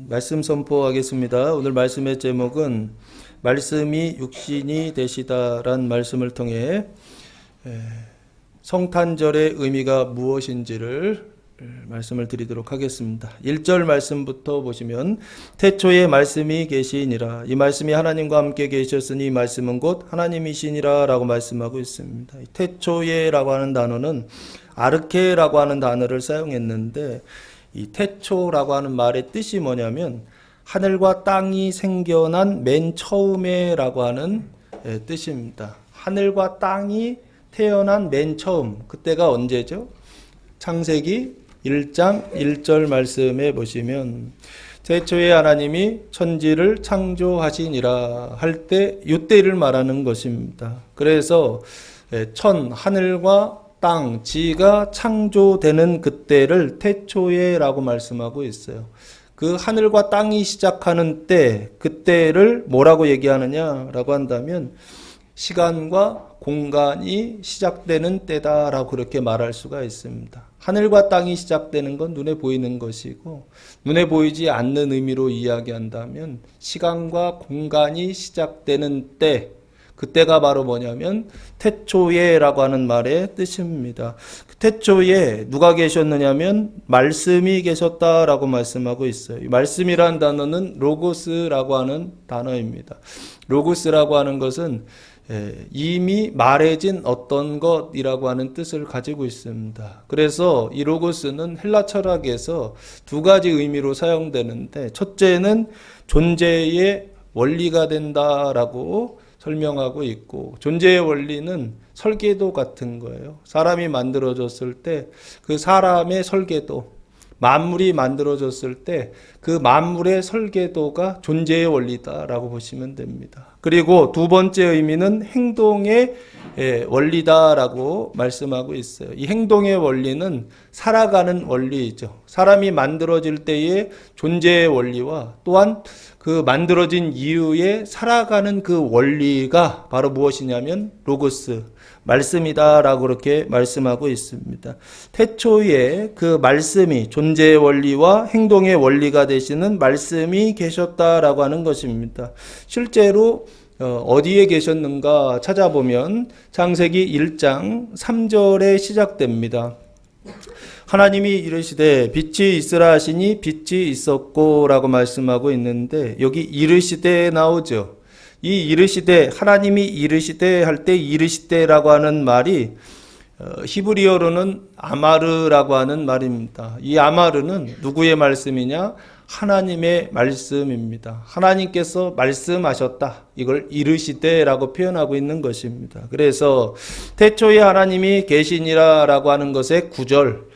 말씀 선포하겠습니다. 오늘 말씀의 제목은 말씀이 육신이 되시다란 말씀을 통해 성탄절의 의미가 무엇인지를 말씀을 드리도록 하겠습니다. 1절 말씀부터 보시면 태초에 말씀이 계시니라. 이 말씀이 하나님과 함께 계셨으니 이 말씀은 곧 하나님이시니라 라고 말씀하고 있습니다. 태초에 라고 하는 단어는 아르케라고 하는 단어를 사용했는데, 이 태초라고 하는 말의 뜻이 뭐냐면 하늘과 땅이 생겨난 맨 처음에 라고 하는 뜻입니다. 하늘과 땅이 태어난 맨 처음, 그때가 언제죠? 창세기 1장 1절 말씀에 보시면 태초에 하나님이 천지를 창조하시니라 할 때 이때를 말하는 것입니다. 그래서 하늘과 땅, 지가 창조되는 그때를 태초에 라고 말씀하고 있어요. 그 하늘과 땅이 시작하는 때, 그때를 뭐라고 얘기하느냐라고 한다면 시간과 공간이 시작되는 때다라고 그렇게 말할 수가 있습니다. 하늘과 땅이 시작되는 건 눈에 보이는 것이고, 눈에 보이지 않는 의미로 이야기한다면 시간과 공간이 시작되는 때, 그때가 바로 뭐냐면 태초에라고 하는 말의 뜻입니다. 태초에 누가 계셨느냐면 말씀이 계셨다라고 말씀하고 있어요. 이 말씀이라는 단어는 로고스라고 하는 단어입니다. 로고스라고 하는 것은 이미 말해진 어떤 것이라고 하는 뜻을 가지고 있습니다. 그래서 이 로고스는 헬라 철학에서 두 가지 의미로 사용되는데, 첫째는 존재의 원리가 된다라고 설명하고 있고, 존재의 원리는 설계도 같은 거예요. 사람이 만들어졌을 때 그 사람의 설계도, 만물이 만들어졌을 때 그 만물의 설계도가 존재의 원리다라고 보시면 됩니다. 그리고 두 번째 의미는 행동의 원리다라고 말씀하고 있어요. 이 행동의 원리는 살아가는 원리이죠. 사람이 만들어질 때의 존재의 원리와 또한 그 만들어진 이후에 살아가는 그 원리가 바로 무엇이냐면 로고스, 말씀이다라고 그렇게 말씀하고 있습니다. 태초에 그 말씀이 존재의 원리와 행동의 원리가 되시는 말씀이 계셨다라고 하는 것입니다. 실제로 어디에 계셨는가 찾아보면 창세기 1장 3절에 시작됩니다. 하나님이 이르시되 빛이 있으라 하시니 빛이 있었고 라고 말씀하고 있는데, 여기 이르시되 나오죠. 이 이르시되, 하나님이 이르시되 할 때 이르시되라고 하는 말이 히브리어로는 아마르라고 하는 말입니다. 이 아마르는 누구의 말씀이냐? 하나님의 말씀입니다. 하나님께서 말씀하셨다. 이걸 이르시되라고 표현하고 있는 것입니다. 그래서 태초에 하나님이 계시니라 라고 하는 것의 구절,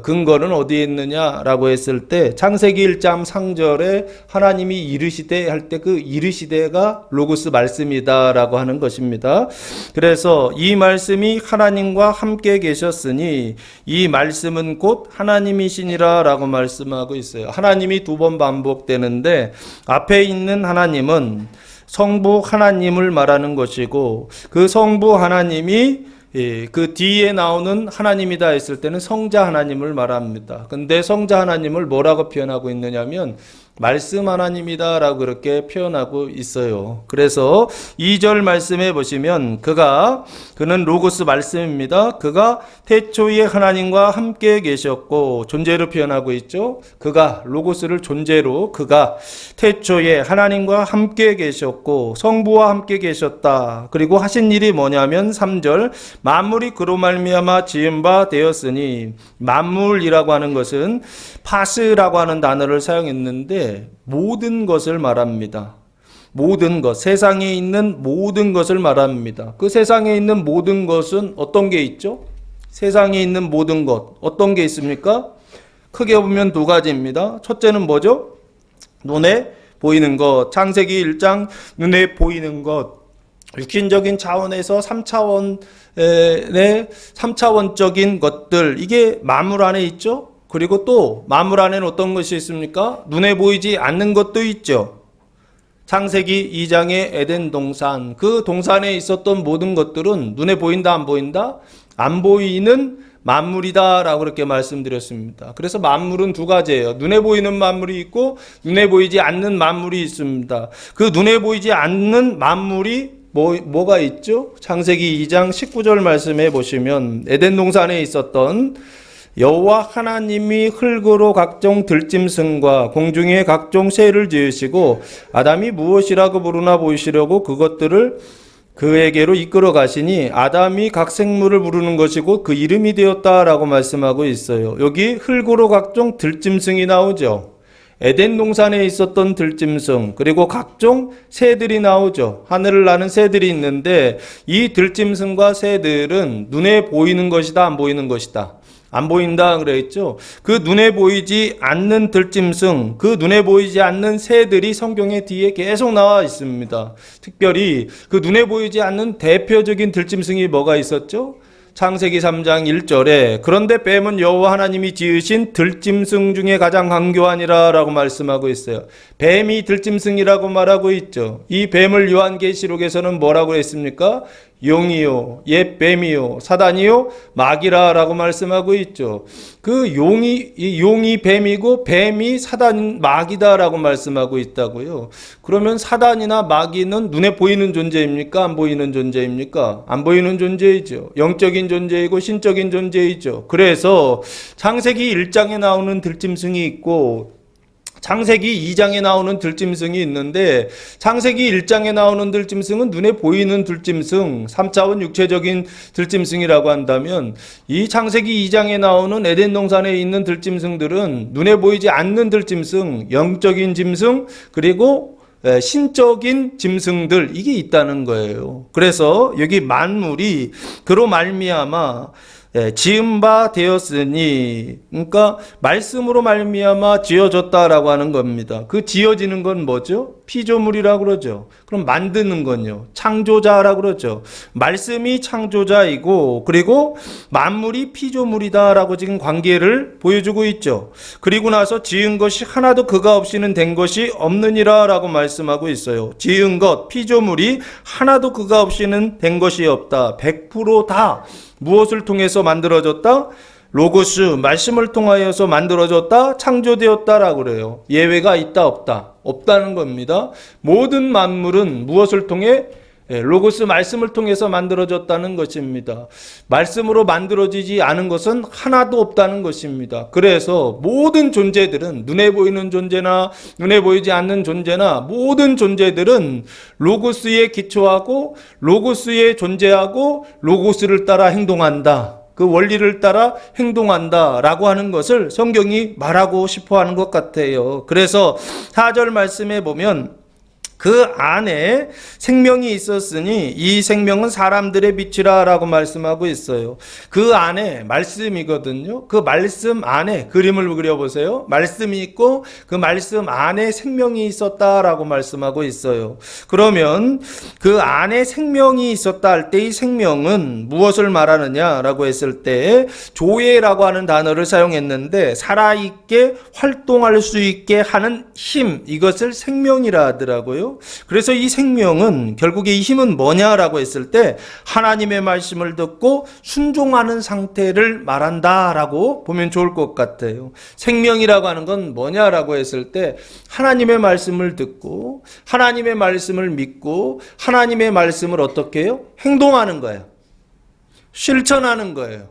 근거는 어디에 있느냐라고 했을 때 창세기 1장 3절에 하나님이 이르시되 할 때 그 이르시되가 로고스 말씀이다라고 하는 것입니다. 그래서 이 말씀이 하나님과 함께 계셨으니 이 말씀은 곧 하나님이시니라라고 말씀하고 있어요. 하나님이 두 번 반복되는데 앞에 있는 하나님은 성부 하나님을 말하는 것이고, 그 성부 하나님이 그 뒤에 나오는 하나님이다 했을 때는 성자 하나님을 말합니다. 근데 성자 하나님을 뭐라고 표현하고 있느냐면 말씀 하나님이다 라고 그렇게 표현하고 있어요. 그래서 2절 말씀해 보시면 그는 로고스 말씀입니다. 그가 태초에 하나님과 함께 계셨고, 존재로 표현하고 있죠. 그가 로고스를 존재로, 그가 태초에 하나님과 함께 계셨고 성부와 함께 계셨다. 그리고 하신 일이 뭐냐면 3절 만물이 그로 말미암아 지은 바 되었으니, 만물이라고 하는 것은 파스라고 하는 단어를 사용했는데 모든 것을 말합니다. 모든 것, 세상에 있는 모든 것을 말합니다. 그 세상에 있는 모든 것은 어떤 게 있죠? 세상에 있는 모든 것, 어떤 게 있습니까? 크게 보면 두 가지입니다. 첫째는 뭐죠? 눈에 보이는 것, 창세기 1장 눈에 보이는 것, 육신적인 차원에서 3차원적인 것들, 이게 만물 안에 있죠? 그리고 또 만물 안에는 어떤 것이 있습니까? 눈에 보이지 않는 것도 있죠. 창세기 2장의 에덴 동산, 그 동산에 있었던 모든 것들은 눈에 보인다 안 보인다? 안 보이는 만물이다라고 그렇게 말씀드렸습니다. 그래서 만물은 두 가지예요. 눈에 보이는 만물이 있고 눈에 보이지 않는 만물이 있습니다. 그 눈에 보이지 않는 만물이 뭐가 있죠? 창세기 2장 19절 말씀해 보시면 에덴 동산에 있었던 여호와 하나님이 흙으로 각종 들짐승과 공중의 각종 새를 지으시고 아담이 무엇이라고 부르나 보이시려고 그것들을 그에게로 이끌어 가시니 아담이 각 생물을 부르는 것이고 그 이름이 되었다라고 말씀하고 있어요. 여기 흙으로 각종 들짐승이 나오죠. 에덴 동산에 있었던 들짐승, 그리고 각종 새들이 나오죠. 하늘을 나는 새들이 있는데 이 들짐승과 새들은 눈에 보이는 것이다, 안 보이는 것이다? 안 보인다 그랬죠. 그 눈에 보이지 않는 들짐승, 그 눈에 보이지 않는 새들이 성경의 뒤에 계속 나와 있습니다. 특별히 그 눈에 보이지 않는 대표적인 들짐승이 뭐가 있었죠? 창세기 3장 1절에 그런데 뱀은 여호와 하나님이 지으신 들짐승 중에 가장 강교하니라 라고 말씀하고 있어요. 뱀이 들짐승이라고 말하고 있죠. 이 뱀을 요한계시록에서는 뭐라고 했습니까? 용이요, 옛 뱀이요, 사단이요, 마귀라 라고 말씀하고 있죠. 그 용이 뱀이고 뱀이 사단, 마귀다 라고 말씀하고 있다고요. 그러면 사단이나 마귀는 눈에 보이는 존재입니까? 안 보이는 존재입니까? 안 보이는 존재이죠. 영적인 존재이고 신적인 존재이죠. 그래서 창세기 1장에 나오는 들짐승이 있고 창세기 2장에 나오는 들짐승이 있는데 창세기 1장에 나오는 들짐승은 눈에 보이는 들짐승, 3차원 육체적인 들짐승이라고 한다면 이 창세기 2장에 나오는 에덴 동산에 있는 들짐승들은 눈에 보이지 않는 들짐승, 영적인 짐승, 그리고 신적인 짐승들, 이게 있다는 거예요. 그래서 여기 만물이 그로 말미암아 지은 바 되었으니, 그러니까 말씀으로 말미암아 지어졌다라고 하는 겁니다. 그 지어지는 건 뭐죠? 피조물이라고 그러죠. 그럼 만드는 건요, 창조자라고 그러죠. 말씀이 창조자이고 그리고 만물이 피조물이다라고 지금 관계를 보여주고 있죠. 그리고 나서 지은 것이 하나도 그가 없이는 된 것이 없느니라 라고 말씀하고 있어요. 지은 것, 피조물이 하나도 그가 없이는 된 것이 없다. 100% 무엇을 통해서 만들어졌다? 로고스, 말씀을 통하여서 만들어졌다, 창조되었다라고 그래요. 예외가 있다, 없다? 없다는 겁니다. 모든 만물은 무엇을 통해? 로고스, 말씀을 통해서 만들어졌다는 것입니다. 말씀으로 만들어지지 않은 것은 하나도 없다는 것입니다. 그래서 모든 존재들은, 눈에 보이는 존재나 눈에 보이지 않는 존재나 모든 존재들은 로고스에 기초하고 로고스에 존재하고 로고스를 따라 행동한다. 그 원리를 따라 행동한다 라고 하는 것을 성경이 말하고 싶어 하는 것 같아요. 그래서 4절 말씀에 보면 그 안에 생명이 있었으니 이 생명은 사람들의 빛이라 라고 말씀하고 있어요. 그 안에 말씀이거든요. 그 말씀 안에 그림을 그려보세요. 말씀이 있고 그 말씀 안에 생명이 있었다라고 말씀하고 있어요. 그러면 그 안에 생명이 있었다 할 때 이 생명은 무엇을 말하느냐라고 했을 때 조예라고 하는 단어를 사용했는데 살아있게 활동할 수 있게 하는 힘, 이것을 생명이라 하더라고요. 그래서 이 생명은 결국에 이 힘은 뭐냐라고 했을 때 하나님의 말씀을 듣고 순종하는 상태를 말한다라고 보면 좋을 것 같아요. 생명이라고 하는 건 뭐냐라고 했을 때 하나님의 말씀을 듣고 하나님의 말씀을 믿고 하나님의 말씀을 어떻게 해요? 행동하는 거예요. 실천하는 거예요.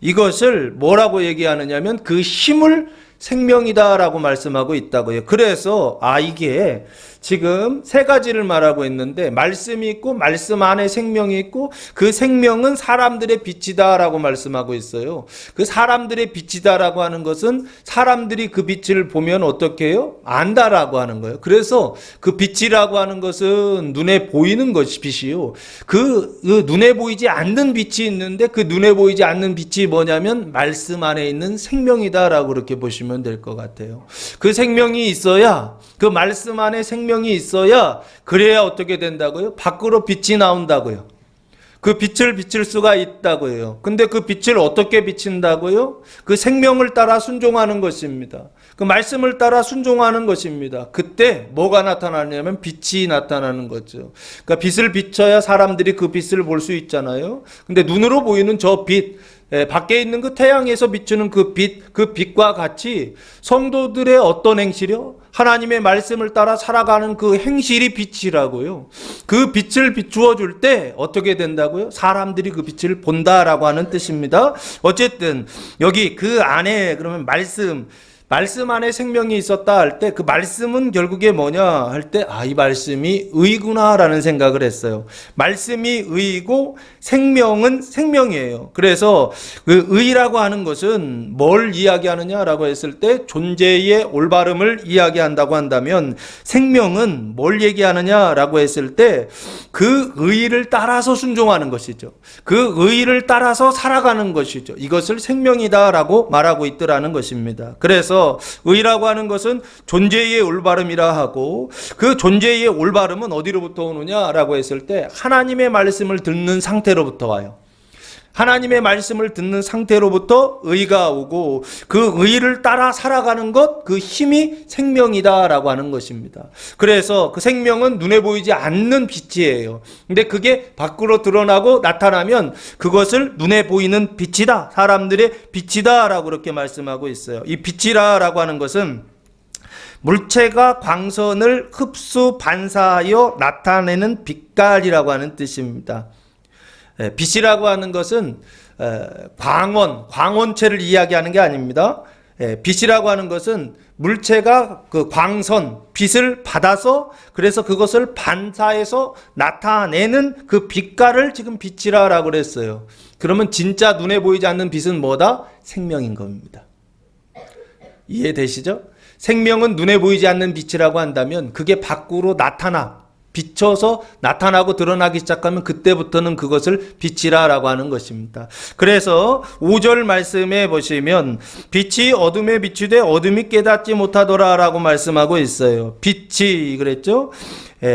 이것을 뭐라고 얘기하느냐면 그 힘을 생명이다라고 말씀하고 있다고요. 그래서 이게 지금 세 가지를 말하고 있는데 말씀이 있고 말씀 안에 생명이 있고 그 생명은 사람들의 빛이다라고 말씀하고 있어요. 그 사람들의 빛이다라고 하는 것은 사람들이 그 빛을 보면 어떻게 해요? 안다라고 하는 거예요. 그래서 그 빛이라고 하는 것은 눈에 보이는 것이 빛이요. 그 눈에 보이지 않는 빛이 있는데 그 눈에 보이지 않는 빛이 뭐냐면 말씀 안에 있는 생명이다라고 그렇게 보시면 될 것 같아요. 그 생명이 있어야, 그 말씀 안에 생명이 있어야 그래야 어떻게 된다고요? 밖으로 빛이 나온다고요. 그 빛을 비칠 수가 있다고요. 근데 그 빛을 어떻게 비친다고요? 그 생명을 따라 순종하는 것입니다. 그 말씀을 따라 순종하는 것입니다. 그때 뭐가 나타나냐면 빛이 나타나는 거죠. 그러니까 빛을 비춰야 사람들이 그 빛을 볼 수 있잖아요. 근데 눈으로 보이는 저 빛, 밖에 있는 그 태양에서 비추는 그 빛과 같이 성도들의 어떤 행실이요? 하나님의 말씀을 따라 살아가는 그 행실이 빛이라고요. 그 빛을 비추어 줄 때 어떻게 된다고요? 사람들이 그 빛을 본다라고 하는 뜻입니다. 어쨌든 여기 그 안에 그러면 말씀 안에 생명이 있었다 할 때 그 말씀은 결국에 뭐냐 할 때 이 말씀이 의구나라는 생각을 했어요. 말씀이 의이고 생명은 생명이에요. 그래서 그 의라고 하는 것은 뭘 이야기하느냐라고 했을 때 존재의 올바름을 이야기한다고 한다면 생명은 뭘 얘기하느냐라고 했을 때 그 의를 따라서 순종하는 것이죠. 그 의를 따라서 살아가는 것이죠. 이것을 생명이다라고 말하고 있더라는 것입니다. 그래서 의라고 하는 것은 존재의 올바름이라 하고 그 존재의 올바름은 어디로부터 오느냐라고 했을 때 하나님의 말씀을 듣는 상태로부터 와요. 하나님의 말씀을 듣는 상태로부터 의가 오고 그 의를 따라 살아가는 것, 그 힘이 생명이다라고 하는 것입니다. 그래서 그 생명은 눈에 보이지 않는 빛이에요. 근데 그게 밖으로 드러나고 나타나면 그것을 눈에 보이는 빛이다. 사람들의 빛이다라고 그렇게 말씀하고 있어요. 이 빛이라고 하는 것은 물체가 광선을 흡수 반사하여 나타내는 빛깔이라고 하는 뜻입니다. 빛이라고 하는 것은 광원체를 이야기하는 게 아닙니다. 빛이라고 하는 것은 물체가 그 광선, 빛을 받아서 그래서 그것을 반사해서 나타내는 그 빛깔을 지금 빛이라고 그랬어요. 그러면 진짜 눈에 보이지 않는 빛은 뭐다? 생명인 겁니다. 이해되시죠? 생명은 눈에 보이지 않는 빛이라고 한다면 그게 밖으로 비춰서 나타나고 드러나기 시작하면 그때부터는 그것을 빛이라고 하는 것입니다. 그래서 5절 말씀에 보시면 빛이 어둠에 비추되 어둠이 깨닫지 못하더라라고 말씀하고 있어요. 빛이 그랬죠?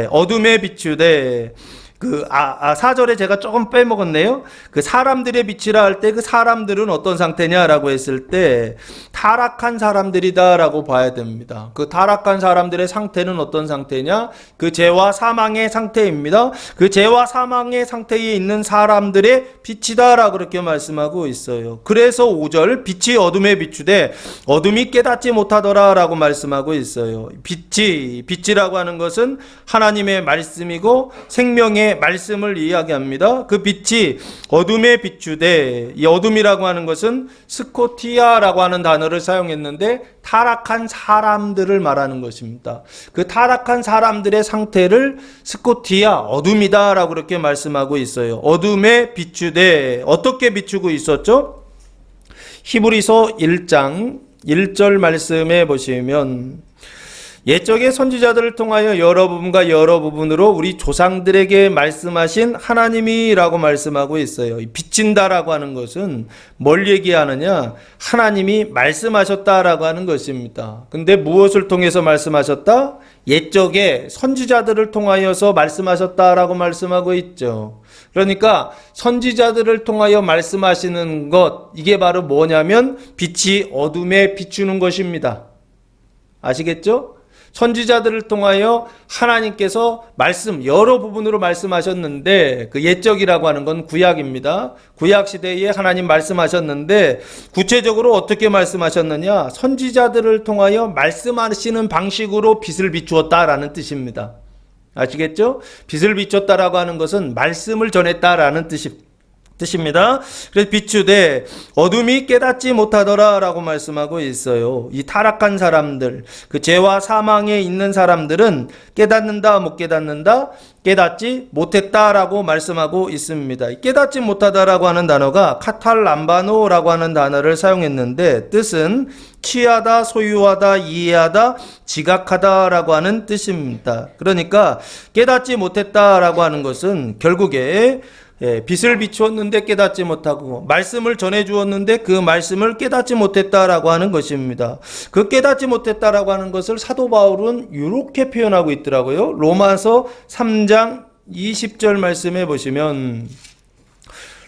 어둠에 비추되 4절에 제가 조금 빼먹었네요. 그 사람들의 빛이라 할 때 그 사람들은 어떤 상태냐라고 했을 때 타락한 사람들이다라고 봐야 됩니다. 그 타락한 사람들의 상태는 어떤 상태냐? 그 죄와 사망의 상태입니다. 그 죄와 사망의 상태에 있는 사람들의 빛이다라고 그렇게 말씀하고 있어요. 그래서 5절 빛이 어둠에 비추되 어둠이 깨닫지 못하더라라고 말씀하고 있어요. 빛이라고 하는 것은 하나님의 말씀이고 생명의 말씀을 이야기합니다. 그 빛이 어둠에 비추되 이 어둠이라고 하는 것은 스코티아라고 하는 단어를 사용했는데 타락한 사람들을 말하는 것입니다. 그 타락한 사람들의 상태를 스코티아 어둠이다라고 그렇게 말씀하고 있어요. 어둠에 비추되 어떻게 비추고 있었죠? 히브리서 1장 1절 말씀에 보시면 옛적의 선지자들을 통하여 여러 부분으로 우리 조상들에게 말씀하신 하나님이라고 말씀하고 있어요. 비친다라고 하는 것은 뭘 얘기하느냐? 하나님이 말씀하셨다라고 하는 것입니다. 근데 무엇을 통해서 말씀하셨다? 옛적의 선지자들을 통하여서 말씀하셨다라고 말씀하고 있죠. 그러니까 선지자들을 통하여 말씀하시는 것, 이게 바로 뭐냐면 빛이 어둠에 비추는 것입니다. 아시겠죠? 선지자들을 통하여 하나님께서 여러 부분으로 말씀하셨는데 그 옛적이라고 하는 건 구약입니다. 구약 시대에 하나님 말씀하셨는데 구체적으로 어떻게 말씀하셨느냐? 선지자들을 통하여 말씀하시는 방식으로 빛을 비추었다라는 뜻입니다. 아시겠죠? 빛을 비췄다라고 하는 것은 말씀을 전했다라는 뜻입니다. 그래서 비추되 어둠이 깨닫지 못하더라라고 말씀하고 있어요. 이 타락한 사람들, 그 죄와 사망에 있는 사람들은 깨닫는다, 못 깨닫는다? 깨닫지 못했다라고 말씀하고 있습니다. 깨닫지 못하다라고 하는 단어가 카탈람바노라고 하는 단어를 사용했는데 뜻은 취하다, 소유하다, 이해하다, 지각하다라고 하는 뜻입니다. 그러니까 깨닫지 못했다라고 하는 것은 결국에 빛을 비추었는데 깨닫지 못하고 말씀을 전해주었는데 그 말씀을 깨닫지 못했다라고 하는 것입니다. 그 깨닫지 못했다라고 하는 것을 사도 바울은 이렇게 표현하고 있더라고요. 로마서 3장 20절 말씀해 보시면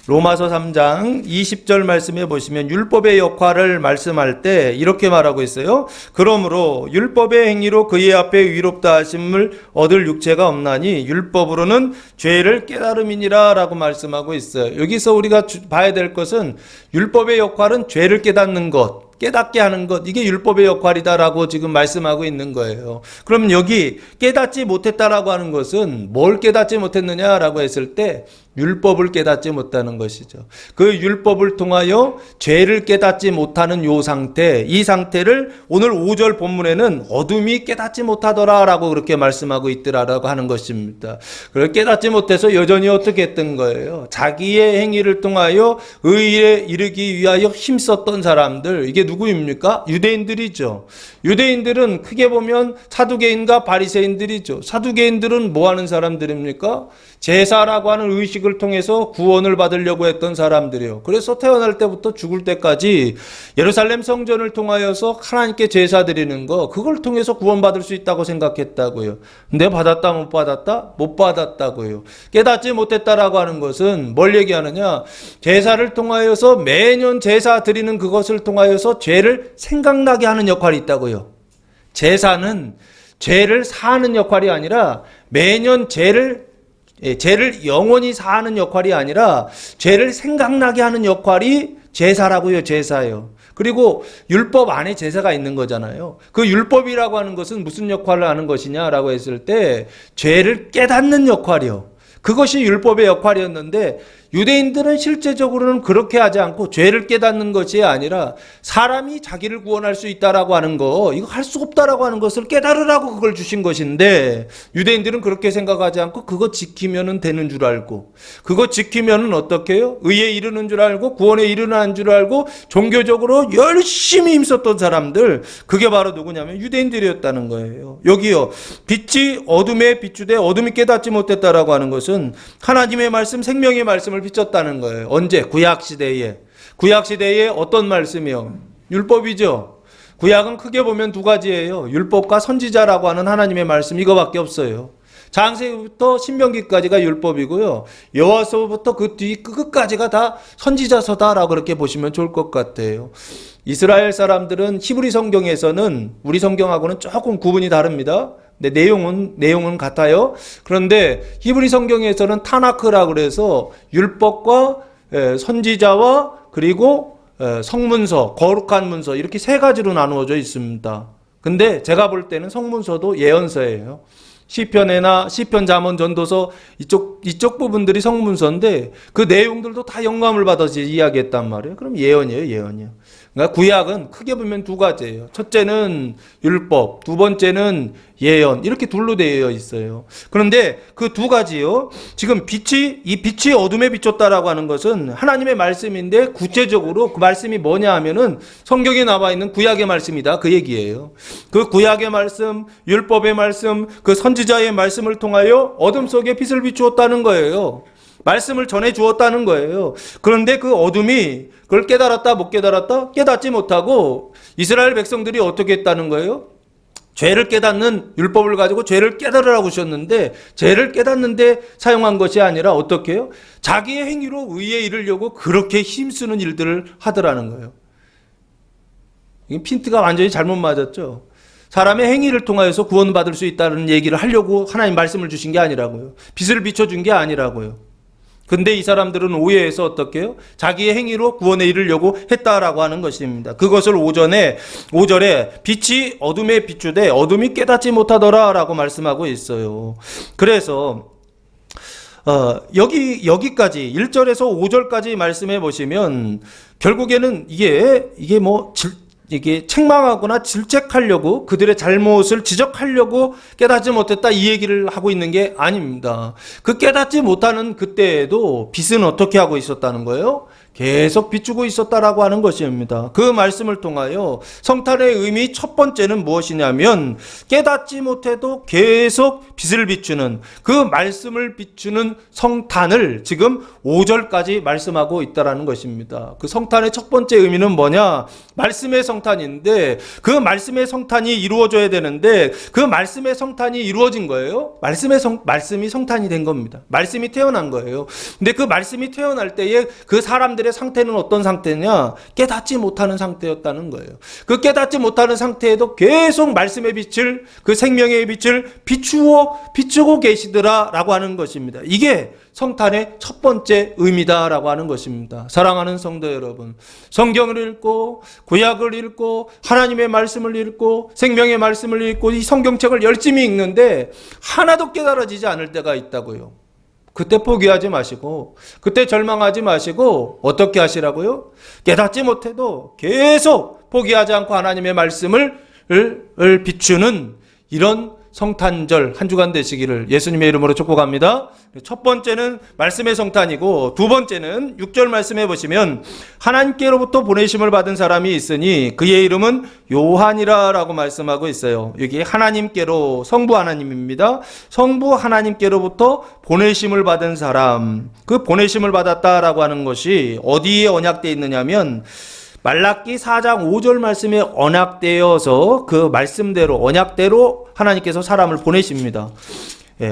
로마서 3장 20절 말씀해 보시면 율법의 역할을 말씀할 때 이렇게 말하고 있어요. 그러므로 율법의 행위로 그의 앞에 위롭다 하심을 얻을 육체가 없나니 율법으로는 죄를 깨달음이니라 라고 말씀하고 있어요. 여기서 우리가 봐야 될 것은 율법의 역할은 죄를 깨닫는 것, 깨닫게 하는 것, 이게 율법의 역할이다라고 지금 말씀하고 있는 거예요. 그럼 여기 깨닫지 못했다라고 하는 것은 뭘 깨닫지 못했느냐라고 했을 때 율법을 깨닫지 못하는 것이죠. 그 율법을 통하여 죄를 깨닫지 못하는 요 상태, 이 상태를 오늘 5절 본문에는 어둠이 깨닫지 못하더라라고 그렇게 말씀하고 있더라라고 하는 것입니다. 그걸 깨닫지 못해서 여전히 어떻게 했던 거예요? 자기의 행위를 통하여 의에 이르기 위하여 힘썼던 사람들, 이게 누구입니까? 유대인들이죠. 유대인들은 크게 보면 사두개인과 바리새인들이죠. 사두개인들은 뭐 하는 사람들입니까? 제사라고 하는 의식을 통해서 구원을 받으려고 했던 사람들이에요. 그래서 태어날 때부터 죽을 때까지 예루살렘 성전을 통하여서 하나님께 제사 드리는 거, 그걸 통해서 구원받을 수 있다고 생각했다고요. 근데 받았다 못 받았다? 못 받았다고요. 깨닫지 못했다라고 하는 것은 뭘 얘기하느냐? 제사를 통하여서 매년 제사 드리는 그것을 통하여서 죄를 생각나게 하는 역할이 있다고요. 제사는 죄를 사하는 역할이 아니라 매년 죄를 영원히 사하는 역할이 아니라 죄를 생각나게 하는 역할이 제사라고요. 제사예요. 그리고 율법 안에 제사가 있는 거잖아요. 그 율법이라고 하는 것은 무슨 역할을 하는 것이냐라고 했을 때 죄를 깨닫는 역할이요. 그것이 율법의 역할이었는데 유대인들은 실제적으로는 그렇게 하지 않고 죄를 깨닫는 것이 아니라 사람이 자기를 구원할 수 있다라고 하는 거, 이거 할 수 없다라고 하는 것을 깨달으라고 그걸 주신 것인데 유대인들은 그렇게 생각하지 않고 그거 지키면은 되는 줄 알고, 그거 지키면은 어떻게 해요? 의에 이르는 줄 알고 구원에 이르는 줄 알고 종교적으로 열심히 힘썼던 사람들, 그게 바로 누구냐면 유대인들이었다는 거예요. 여기요, 빛이 어둠에 비추되 어둠이 깨닫지 못했다라고 하는 것은 하나님의 말씀, 생명의 말씀을 비쳤다는 거예요. 언제? 구약시대에. 구약시대에 어떤 말씀이요? 율법이죠. 구약은 크게 보면 두 가지예요. 율법과 선지자라고 하는 하나님의 말씀, 이거밖에 없어요. 창세기부터 신명기까지가 율법이고요. 여호와서부터 그 뒤 끝까지가 다 선지자서다라고 그렇게 보시면 좋을 것 같아요. 이스라엘 사람들은 히브리 성경에서는 우리 성경하고는 조금 구분이 다릅니다. 근데 내용은 같아요. 그런데 히브리 성경에서는 타나크라고 그래서 율법과 선지자와 그리고 성문서, 거룩한 문서, 이렇게 세 가지로 나누어져 있습니다. 근데 제가 볼 때는 성문서도 예언서예요. 시편, 잠언, 전도서 이쪽 부분들이 성문서인데 그 내용들도 다 영감을 받아서 이야기했단 말이에요. 그럼 예언이에요. 그러니까 구약은 크게 보면 두 가지예요. 첫째는 율법, 두 번째는 예언, 이렇게 둘로 되어 있어요. 그런데 그 두 가지요, 지금 이 빛이 어둠에 비쳤다라고 하는 것은 하나님의 말씀인데 구체적으로 그 말씀이 뭐냐 하면은 성경에 나와 있는 구약의 말씀이다, 그 얘기예요. 그 구약의 말씀, 율법의 말씀, 그 선지자의 말씀을 통하여 어둠 속에 빛을 비추었다는 거예요. 말씀을 전해 주었다는 거예요. 그런데 그 어둠이 그걸 깨달았다 못 깨달았다? 깨닫지 못하고 이스라엘 백성들이 어떻게 했다는 거예요? 죄를 깨닫는 율법을 가지고 죄를 깨달으라고 하셨는데 죄를 깨닫는데 사용한 것이 아니라 어떻게 해요? 자기의 행위로 의에 이르려고 그렇게 힘쓰는 일들을 하더라는 거예요. 이 핀트가 완전히 잘못 맞았죠. 사람의 행위를 통하여서 구원받을 수 있다는 얘기를 하려고 하나님 말씀을 주신 게 아니라고요. 빛을 비춰준 게 아니라고요. 근데 이 사람들은 오해해서 어떻게 해요? 자기의 행위로 구원에 이르려고 했다라고 하는 것입니다. 그것을 5절에 빛이 어둠에 비추되 어둠이 깨닫지 못하더라라고 말씀하고 있어요. 그래서 여기까지 1절에서 5절까지 말씀해 보시면 결국에는 이게 책망하거나 질책하려고, 그들의 잘못을 지적하려고 깨닫지 못했다, 이 얘기를 하고 있는 게 아닙니다. 그 깨닫지 못하는 그때에도 빛은 어떻게 하고 있었다는 거예요? 계속 비추고 있었다라고 하는 것입니다. 그 말씀을 통하여 성탄의 의미 첫 번째는 무엇이냐면 깨닫지 못해도 계속 빛을 비추는 그 말씀을 비추는 성탄을 지금 5절까지 말씀하고 있다라는 것입니다. 그 성탄의 첫 번째 의미는 뭐냐? 말씀의 성탄인데 그 말씀의 성탄이 이루어져야 되는데 그 말씀의 성탄이 이루어진 거예요. 말씀이 성탄이 된 겁니다. 말씀이 태어난 거예요. 근데 그 말씀이 태어날 때에 그 사람들의 상태는 어떤 상태냐? 깨닫지 못하는 상태였다는 거예요. 그 깨닫지 못하는 상태에도 계속 말씀의 빛을, 그 생명의 빛을 비추고 계시더라라고 하는 것입니다. 이게 성탄의 첫 번째 의미다라고 하는 것입니다. 사랑하는 성도 여러분, 성경을 읽고 구약을 읽고 하나님의 말씀을 읽고 생명의 말씀을 읽고 이 성경책을 열심히 읽는데 하나도 깨달아지지 않을 때가 있다고요. 그때 포기하지 마시고 그때 절망하지 마시고 어떻게 하시라고요? 깨닫지 못해도 계속 포기하지 않고 하나님의 말씀을 비추는 이런 성탄절 한 주간 되시기를 예수님의 이름으로 축복합니다. 첫 번째는 말씀의 성탄이고 두 번째는 6절 말씀해 보시면 하나님께로부터 보내심을 받은 사람이 있으니 그의 이름은 요한이라 라고 말씀하고 있어요. 여기 하나님께로 성부 하나님입니다. 성부 하나님께로부터 보내심을 받은 사람, 그 보내심을 받았다라고 하는 것이 어디에 언약되어 있느냐면 말라기 4장 5절 말씀에 언약되어서 그 말씀대로 언약대로 하나님께서 사람을 보내십니다.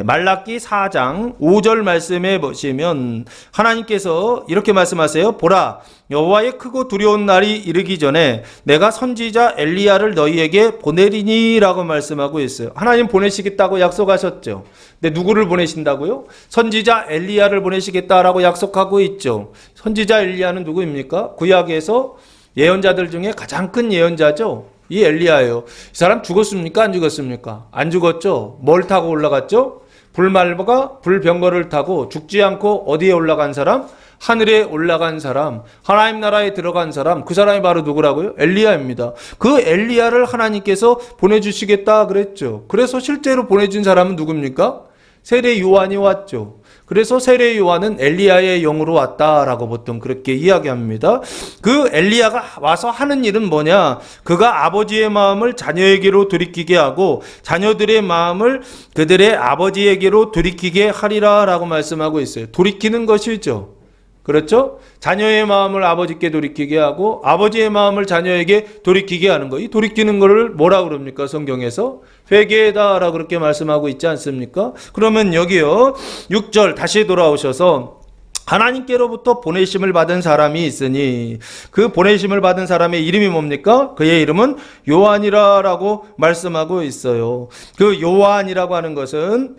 말라기 4장 5절 말씀에 보시면 하나님께서 이렇게 말씀하세요. 보라, 여호와의 크고 두려운 날이 이르기 전에 내가 선지자 엘리야를 너희에게 보내리니 라고 말씀하고 있어요. 하나님 보내시겠다고 약속하셨죠. 근데 누구를 보내신다고요? 선지자 엘리야를 보내시겠다라고 약속하고 있죠. 선지자 엘리야는 누구입니까? 구약에서 예언자들 중에 가장 큰 예언자죠. 이 엘리야예요. 이 사람 죽었습니까? 안 죽었습니까? 안 죽었죠. 뭘 타고 올라갔죠? 불말과 불병거를 타고 죽지 않고 어디에 올라간 사람? 하늘에 올라간 사람, 하나님 나라에 들어간 사람, 그 사람이 바로 누구라고요? 엘리야입니다. 그 엘리야를 하나님께서 보내주시겠다 그랬죠. 그래서 실제로 보내준 사람은 누굽니까? 세례 요한이 왔죠. 그래서 세례 요한은 엘리야의 영으로 왔다라고 보통 그렇게 이야기합니다. 그 엘리야가 와서 하는 일은 뭐냐? 그가 아버지의 마음을 자녀에게로 돌이키게 하고 자녀들의 마음을 그들의 아버지에게로 돌이키게 하리라라고 말씀하고 있어요. 돌이키는 것이죠. 그렇죠? 자녀의 마음을 아버지께 돌이키게 하고 아버지의 마음을 자녀에게 돌이키게 하는 거. 이 돌이키는 거를 뭐라 그럽니까? 성경에서 회개다라고 그렇게 말씀하고 있지 않습니까? 그러면 여기요 6절 다시 돌아오셔서 하나님께로부터 보내심을 받은 사람이 있으니 그 보내심을 받은 사람의 이름이 뭡니까? 그의 이름은 요한이라고 말씀하고 있어요. 그 요한이라고 하는 것은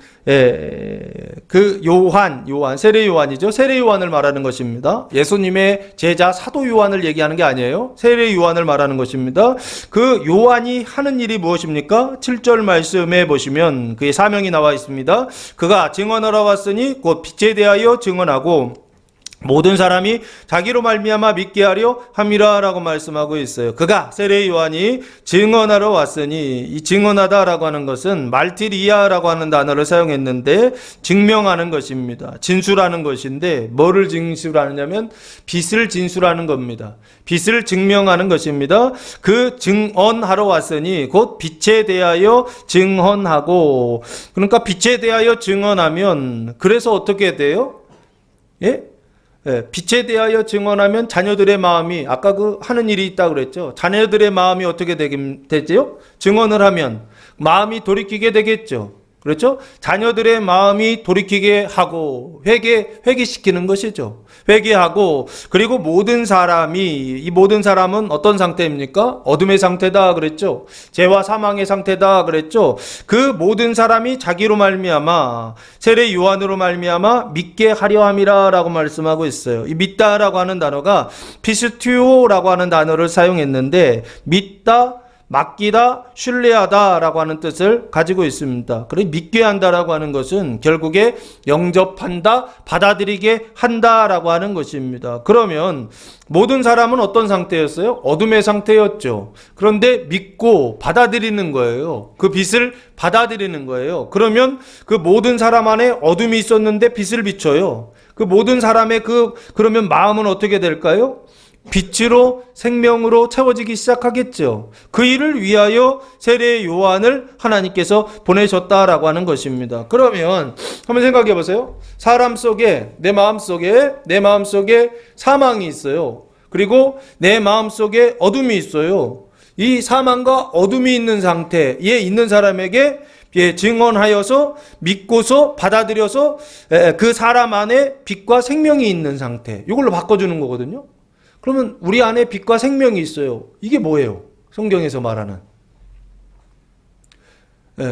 그 요한 세례 요한이죠. 세례 요한을 말하는 것입니다. 예수님의 제자 사도 요한을 얘기하는 게 아니에요. 세례 요한을 말하는 것입니다. 그 요한이 하는 일이 무엇입니까? 7절 말씀에 보시면 그의 사명이 나와 있습니다. 그가 증언하러 왔으니 곧 빛에 대하여 증언하고 모든 사람이 자기로 말미암아 믿게 하려 함이라라고 말씀하고 있어요. 그가 세례 요한이 증언하러 왔으니 이 증언하다라고 하는 것은 말티리아라고 하는 단어를 사용했는데 증명하는 것입니다. 진술하는 것인데 뭐를 진술하느냐면 빛을 진술하는 겁니다. 빛을 증명하는 것입니다. 그 증언하러 왔으니 곧 빛에 대하여 증언하고 그러니까 빛에 대하여 증언하면 그래서 어떻게 돼요? 예? 빛에 대하여 증언하면 자녀들의 마음이 아까 그 하는 일이 있다고 그랬죠. 자녀들의 마음이 어떻게 되죠? 증언을 하면 마음이 돌이키게 되겠죠. 그렇죠? 자녀들의 마음이 돌이키게 하고 회개시키는 것이죠. 회개하고 그리고 이 모든 사람은 어떤 상태입니까? 어둠의 상태다 그랬죠. 죄와 사망의 상태다 그랬죠. 그 모든 사람이 자기로 말미암아 세례 요한으로 말미암아 믿게 하려 함이라라고 말씀하고 있어요. 이 믿다라고 하는 단어가 피스튜오라고 하는 단어를 사용했는데 믿다 맡기다, 신뢰하다라고 하는 뜻을 가지고 있습니다. 그리고 믿게 한다라고 하는 것은 결국에 영접한다, 받아들이게 한다라고 하는 것입니다. 그러면 모든 사람은 어떤 상태였어요? 어둠의 상태였죠. 그런데 믿고 받아들이는 거예요. 그 빛을 받아들이는 거예요. 그러면 그 모든 사람 안에 어둠이 있었는데 빛을 비춰요. 그 모든 사람의 그러면 마음은 어떻게 될까요? 빛으로 생명으로 채워지기 시작하겠죠. 그 일을 위하여 세례 요한을 하나님께서 보내셨다라고 하는 것입니다. 그러면 한번 생각해 보세요. 사람 속에 내 마음 속에 사망이 있어요. 그리고 내 마음 속에 어둠이 있어요. 이 사망과 어둠이 있는 상태에 있는 사람에게 증언하여서 믿고서 받아들여서 그 사람 안에 빛과 생명이 있는 상태, 이걸로 바꿔주는 거거든요. 그러면 우리 안에 빛과 생명이 있어요. 이게 뭐예요? 성경에서 말하는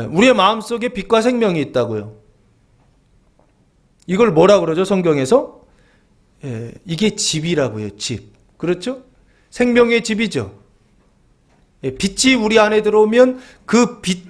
우리의 마음속에 빛과 생명이 있다고요. 이걸 뭐라 그러죠? 성경에서 이게 집이라고 해요. 집. 그렇죠? 생명의 집이죠. 빛이 우리 안에 들어오면 그 빛,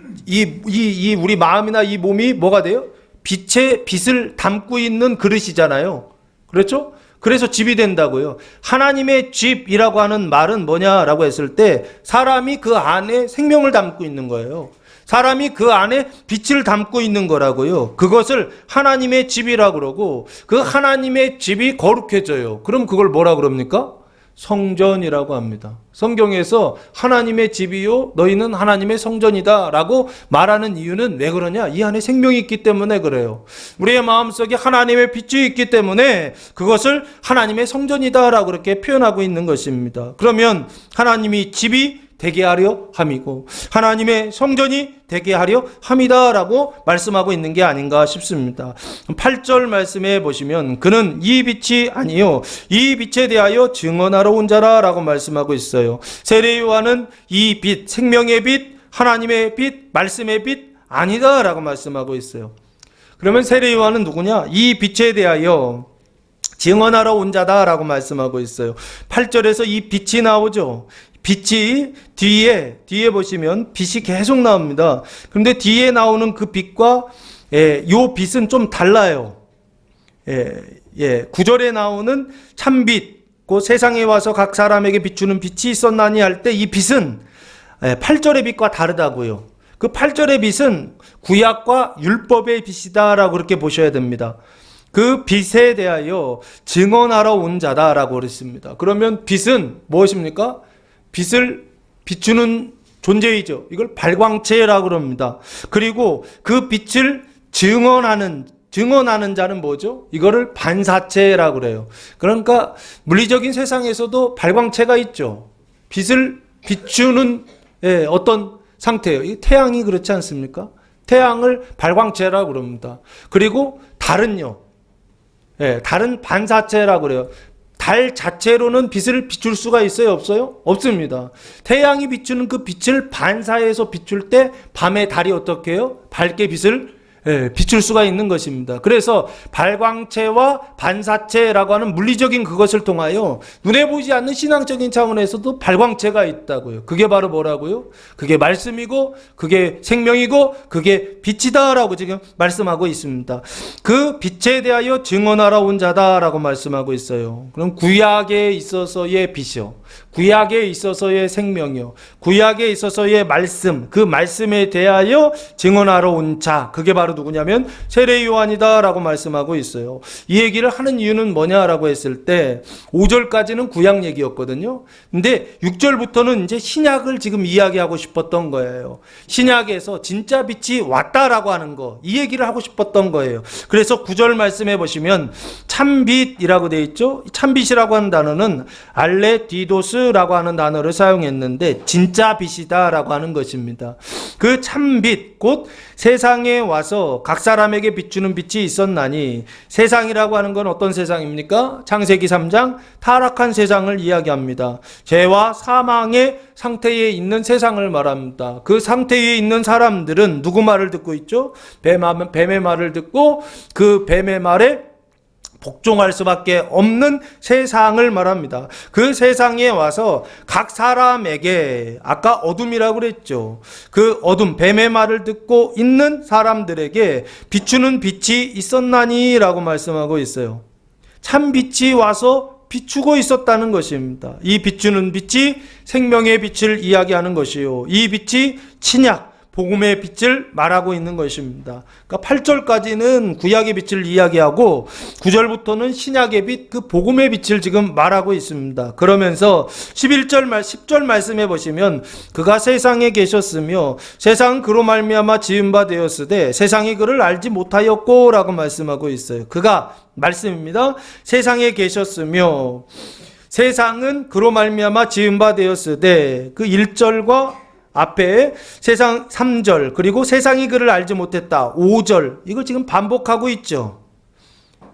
우리 마음이나 이 몸이 뭐가 돼요? 빛을 담고 있는 그릇이잖아요. 그렇죠? 그래서 집이 된다고요. 하나님의 집이라고 하는 말은 뭐냐라고 했을 때 사람이 그 안에 생명을 담고 있는 거예요. 사람이 그 안에 빛을 담고 있는 거라고요. 그것을 하나님의 집이라고 그러고 그 하나님의 집이 거룩해져요. 그럼 그걸 뭐라 그럽니까? 성전이라고 합니다. 성경에서 하나님의 집이요 너희는 하나님의 성전이다 라고 말하는 이유는 왜 그러냐? 이 안에 생명이 있기 때문에 그래요. 우리의 마음속에 하나님의 빛이 있기 때문에 그것을 하나님의 성전이다 라고 그렇게 표현하고 있는 것입니다. 그러면 하나님이 집이 되게 하려 함이고 하나님의 성전이 되게 하려 함이다 라고 말씀하고 있는 게 아닌가 싶습니다. 8절 말씀에 보시면 그는 이 빛이 아니요 이 빛에 대하여 증언하러 온 자라 라고 말씀하고 있어요. 세례 요한은 이 빛, 생명의 빛, 하나님의 빛, 말씀의 빛 아니다 라고 말씀하고 있어요. 그러면 세례 요한은 누구냐? 이 빛에 대하여 증언하러 온 자다 라고 말씀하고 있어요. 8절에서 이 빛이 나오죠. 빛이 뒤에 보시면 빛이 계속 나옵니다. 그런데 뒤에 나오는 그 빛과 요 빛은 좀 달라요. 9절에 나오는 참빛, 그 세상에 와서 각 사람에게 비추는 빛이 있었나니 할 때 이 빛은 8절의 빛과 다르다고요. 그 8절의 빛은 구약과 율법의 빛이다라고 그렇게 보셔야 됩니다. 그 빛에 대하여 증언하러 온 자다라고 그랬습니다. 그러면 빛은 무엇입니까? 빛을 비추는 존재이죠. 이걸 발광체라고 합니다. 그리고 그 빛을 증언하는 자는 뭐죠? 이거를 반사체라고 그래요. 그러니까 물리적인 세상에서도 발광체가 있죠. 빛을 비추는 어떤 상태예요. 태양이 그렇지 않습니까? 태양을 발광체라고 그럽니다. 그리고 달은요. 달은 반사체라고 그래요. 달 자체로는 빛을 비출 수가 있어요? 없어요? 없습니다. 태양이 비추는 그 빛을 반사해서 비출 때 밤에 달이 어떻게 해요? 밝게 빛을 비출 수가 있는 것입니다. 그래서 발광체와 반사체라고 하는 물리적인 그것을 통하여 눈에 보이지 않는 신앙적인 차원에서도 발광체가 있다고요. 그게 바로 뭐라고요? 그게 말씀이고 그게 생명이고 그게 빛이다라고 지금 말씀하고 있습니다. 그 빛에 대하여 증언하러 온 자다라고 말씀하고 있어요. 그럼 구약에 있어서의 빛이요. 구약에 있어서의 생명이요. 구약에 있어서의 말씀, 그 말씀에 대하여 증언하러 온 자, 그게 바로 누구냐면 세례 요한이다라고 말씀하고 있어요. 이 얘기를 하는 이유는 뭐냐라고 했을 때 5절까지는 구약 얘기였거든요. 근데 6절부터는 이제 신약을 지금 이야기하고 싶었던 거예요. 신약에서 진짜 빛이 왔다라고 하는 거, 이 얘기를 하고 싶었던 거예요. 그래서 9절 말씀해 보시면 참빛이라고 되어 있죠. 참빛이라고 하는 단어는 알레디도스라고 하는 단어를 사용했는데 진짜 빛이다라고 하는 것입니다. 그 참빛, 곧 세상에 와서 각 사람에게 비추는 빛이 있었나니, 세상이라고 하는 건 어떤 세상입니까? 창세기 3장 타락한 세상을 이야기합니다. 죄와 사망의 상태에 있는 세상을 말합니다. 그 상태에 있는 사람들은 누구 말을 듣고 있죠? 뱀의 말을 듣고 그 뱀의 말에 복종할 수밖에 없는 세상을 말합니다. 그 세상에 와서 각 사람에게, 아까 어둠이라고 그랬죠. 그 어둠, 뱀의 말을 듣고 있는 사람들에게 비추는 빛이 있었나니 라고 말씀하고 있어요. 참 빛이 와서 비추고 있었다는 것입니다. 이 비추는 빛이 생명의 빛을 이야기하는 것이요. 이 빛이 친약, 복음의 빛을 말하고 있는 것입니다. 그러니까 8절까지는 구약의 빛을 이야기하고 9절부터는 신약의 빛, 그 복음의 빛을 지금 말하고 있습니다. 그러면서 10절 말씀해 보시면 그가 세상에 계셨으며 세상은 그로 말미암아 지은 바 되었으되 세상이 그를 알지 못하였고 라고 말씀하고 있어요. 그가 말씀입니다. 세상에 계셨으며 세상은 그로 말미암아 지은 바 되었으되 그 1절과 앞에 세상 3절 그리고 세상이 그를 알지 못했다 5절 이걸 지금 반복하고 있죠.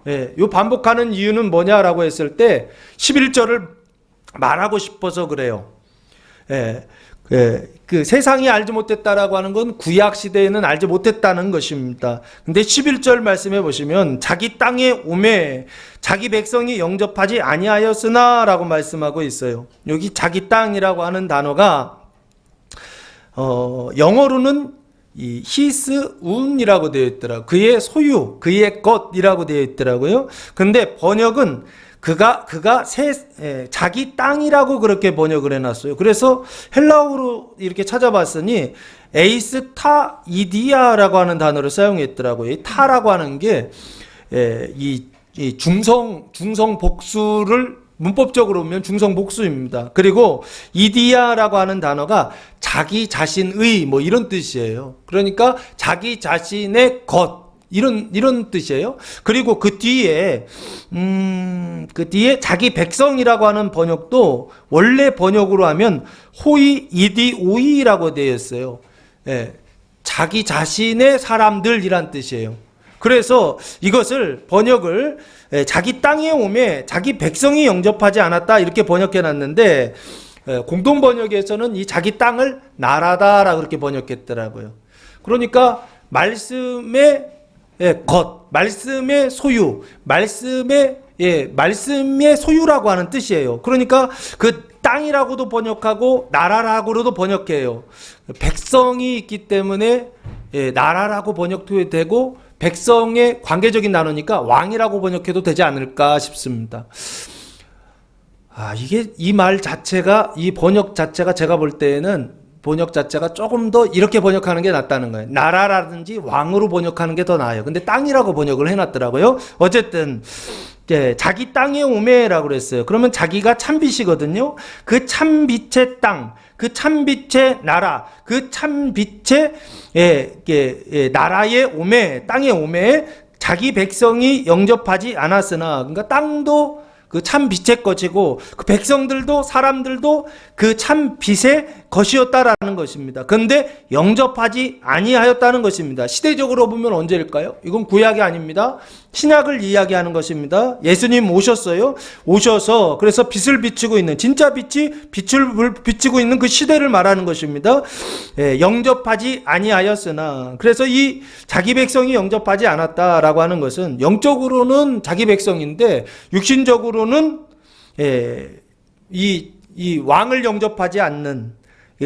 예, 요 반복하는 이유는 뭐냐라고 했을 때 11절을 말하고 싶어서 그래요. 예, 그 세상이 알지 못했다라고 하는 건 구약 시대에는 알지 못했다는 것입니다. 근데 11절 말씀해 보시면 자기 땅에 오매 자기 백성이 영접하지 아니하였으나 라고 말씀하고 있어요. 여기 자기 땅이라고 하는 단어가 영어로는 이 his own이라고 되어 있더라고요. 그의 소유, 그의 것이라고 되어 있더라고요. 근데 번역은 그가 자기 땅이라고 그렇게 번역을 해놨어요. 그래서 헬라어로 이렇게 찾아봤으니 에이스 타 이디아라고 하는 단어를 사용했더라고요. 이 타라고 하는 게 이 중성 복수를 문법적으로 보면 중성 복수입니다. 그리고 이디아라고 하는 단어가 자기 자신의 뭐 이런 뜻이에요. 그러니까 자기 자신의 것 이런 뜻이에요. 그리고 그 뒤에 자기 백성이라고 하는 번역도 원래 번역으로 하면 호이 이디 오이라고 되어 있어요. 예, 자기 자신의 사람들이란 뜻이에요. 그래서 이것을 번역을 자기 땅에 오매 자기 백성이 영접하지 않았다 이렇게 번역해 놨는데 공동 번역에서는 이 자기 땅을 나라다라고 그렇게 번역했더라고요. 그러니까 말씀의 것, 말씀의 소유, 말씀의 소유라고 하는 뜻이에요. 그러니까 그 땅이라고도 번역하고 나라라고도 번역해요. 백성이 있기 때문에 나라라고 번역도 되고 백성의 관계적인 단어니까 왕이라고 번역해도 되지 않을까 싶습니다. 이게 이 말 자체가 이 번역 자체가 제가 볼 때에는 번역 자체가 조금 더 이렇게 번역하는 게 낫다는 거예요. 나라라든지 왕으로 번역하는 게 더 나아요. 근데 땅이라고 번역을 해놨더라고요. 어쨌든 자기 땅에 오매라고 그랬어요. 그러면 자기가 참빛이거든요. 그 참빛의 땅, 그 참빛의 나라, 그 참빛의 나라의 오매, 땅의 오매에 자기 백성이 영접하지 않았으나, 그러니까 땅도 그 참빛의 것이고 그 백성들도 사람들도 그 참빛의 것이었다라는 것입니다. 그런데 영접하지 아니하였다는 것입니다. 시대적으로 보면 언제일까요? 이건 구약이 아닙니다. 신약을 이야기하는 것입니다. 예수님 오셨어요. 오셔서 그래서 빛을 비추고 있는 진짜 빛이 빛을 비추고 있는 그 시대를 말하는 것입니다. 영접하지 아니하였으나 그래서 이 자기 백성이 영접하지 않았다라고 하는 것은 영적으로는 자기 백성인데 육신적으로는 이 왕을 영접하지 않는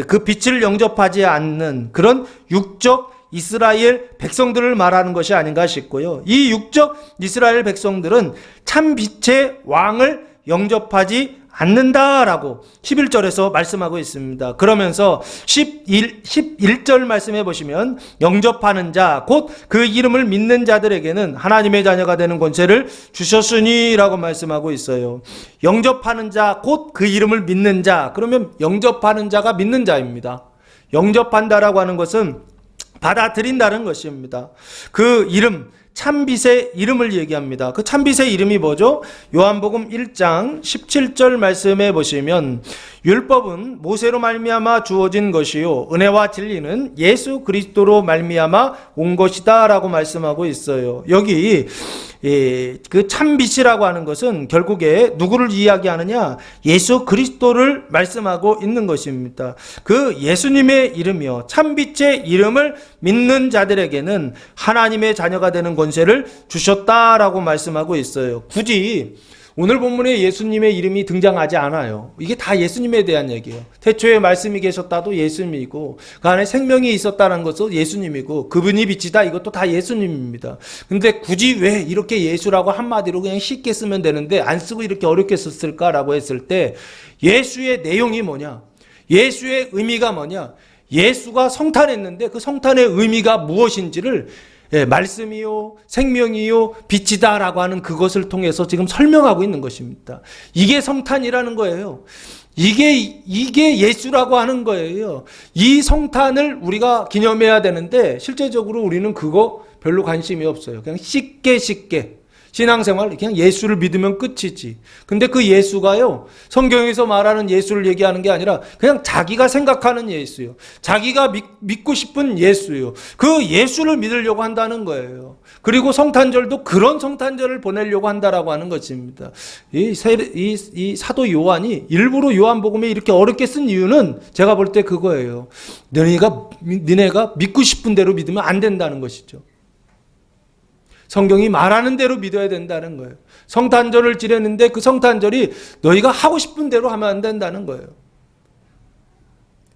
그 빛을 영접하지 않는 그런 육적 이스라엘 백성들을 말하는 것이 아닌가 싶고요. 이 육적 이스라엘 백성들은 참 빛의 왕을 영접하지 않는다라고 11절에서 말씀하고 있습니다. 그러면서 11절 말씀해 보시면 영접하는 자, 곧 그 이름을 믿는 자들에게는 하나님의 자녀가 되는 권세를 주셨으니 라고 말씀하고 있어요. 영접하는 자, 곧 그 이름을 믿는 자. 그러면 영접하는 자가 믿는 자입니다. 영접한다라고 하는 것은 받아들인다는 것입니다. 그 이름, 참빛의 이름을 얘기합니다. 그 참빛의 이름이 뭐죠? 요한복음 1장 17절 말씀해 보시면 율법은 모세로 말미암아 주어진 것이요 은혜와 진리는 예수 그리스도로 말미암아 온 것이다 라고 말씀하고 있어요. 여기 그 참빛이라고 하는 것은 결국에 누구를 이야기하느냐? 예수 그리스도를 말씀하고 있는 것입니다. 그 예수님의 이름이요 참빛의 이름을 믿는 자들에게는 하나님의 자녀가 되는 권세를 주셨다라고 말씀하고 있어요. 굳이 오늘 본문에 예수님의 이름이 등장하지 않아요. 이게 다 예수님에 대한 얘기예요. 태초에 말씀이 계셨다도 예수님이고 그 안에 생명이 있었다는 것도 예수님이고 그분이 빛이다 이것도 다 예수님입니다. 근데 굳이 왜 이렇게 예수라고 한마디로 그냥 쉽게 쓰면 되는데 안 쓰고 이렇게 어렵게 썼을까라고 했을 때 예수의 내용이 뭐냐? 예수의 의미가 뭐냐? 예수가 성탄했는데 그 성탄의 의미가 무엇인지를 말씀이요, 생명이요, 빛이다라고 하는 그것을 통해서 지금 설명하고 있는 것입니다. 이게 성탄이라는 거예요. 이게 예수라고 하는 거예요. 이 성탄을 우리가 기념해야 되는데 실제적으로 우리는 그거 별로 관심이 없어요. 그냥 쉽게 신앙생활 그냥 예수를 믿으면 끝이지. 근데 그 예수가요, 성경에서 말하는 예수를 얘기하는 게 아니라 그냥 자기가 생각하는 예수요. 자기가 믿고 싶은 예수요. 그 예수를 믿으려고 한다는 거예요. 그리고 성탄절도 그런 성탄절을 보내려고 한다라고 하는 것입니다. 이 사도 요한이 일부러 요한복음에 이렇게 어렵게 쓴 이유는 제가 볼 때 그거예요. 너네가 믿고 싶은 대로 믿으면 안 된다는 것이죠. 성경이 말하는 대로 믿어야 된다는 거예요. 성탄절을 지냈는데 그 성탄절이 너희가 하고 싶은 대로 하면 안 된다는 거예요.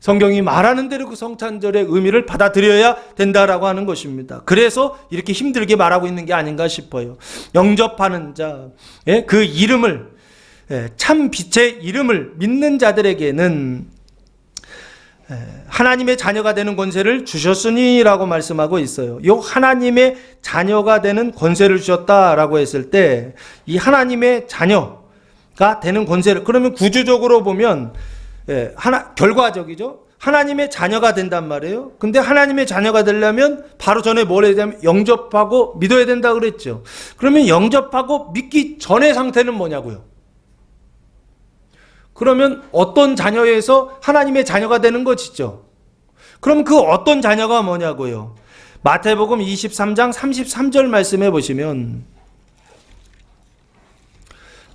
성경이 말하는 대로 그 성탄절의 의미를 받아들여야 된다라고 하는 것입니다. 그래서 이렇게 힘들게 말하고 있는 게 아닌가 싶어요. 영접하는 자, 그 이름을, 참 빛의 이름을 믿는 자들에게는 하나님의 자녀가 되는 권세를 주셨으니 라고 말씀하고 있어요. 이 하나님의 자녀가 되는 권세를 주셨다라고 했을 때 이 하나님의 자녀가 되는 권세를, 그러면 구조적으로 보면 결과적이죠. 하나님의 자녀가 된단 말이에요. 근데 하나님의 자녀가 되려면 바로 전에 뭘 해야 되냐면 영접하고 믿어야 된다 그랬죠. 그러면 영접하고 믿기 전의 상태는 뭐냐고요. 그러면 어떤 자녀에서 하나님의 자녀가 되는 것이죠. 그럼 그 어떤 자녀가 뭐냐고요. 마태복음 23장 33절 말씀해 보시면,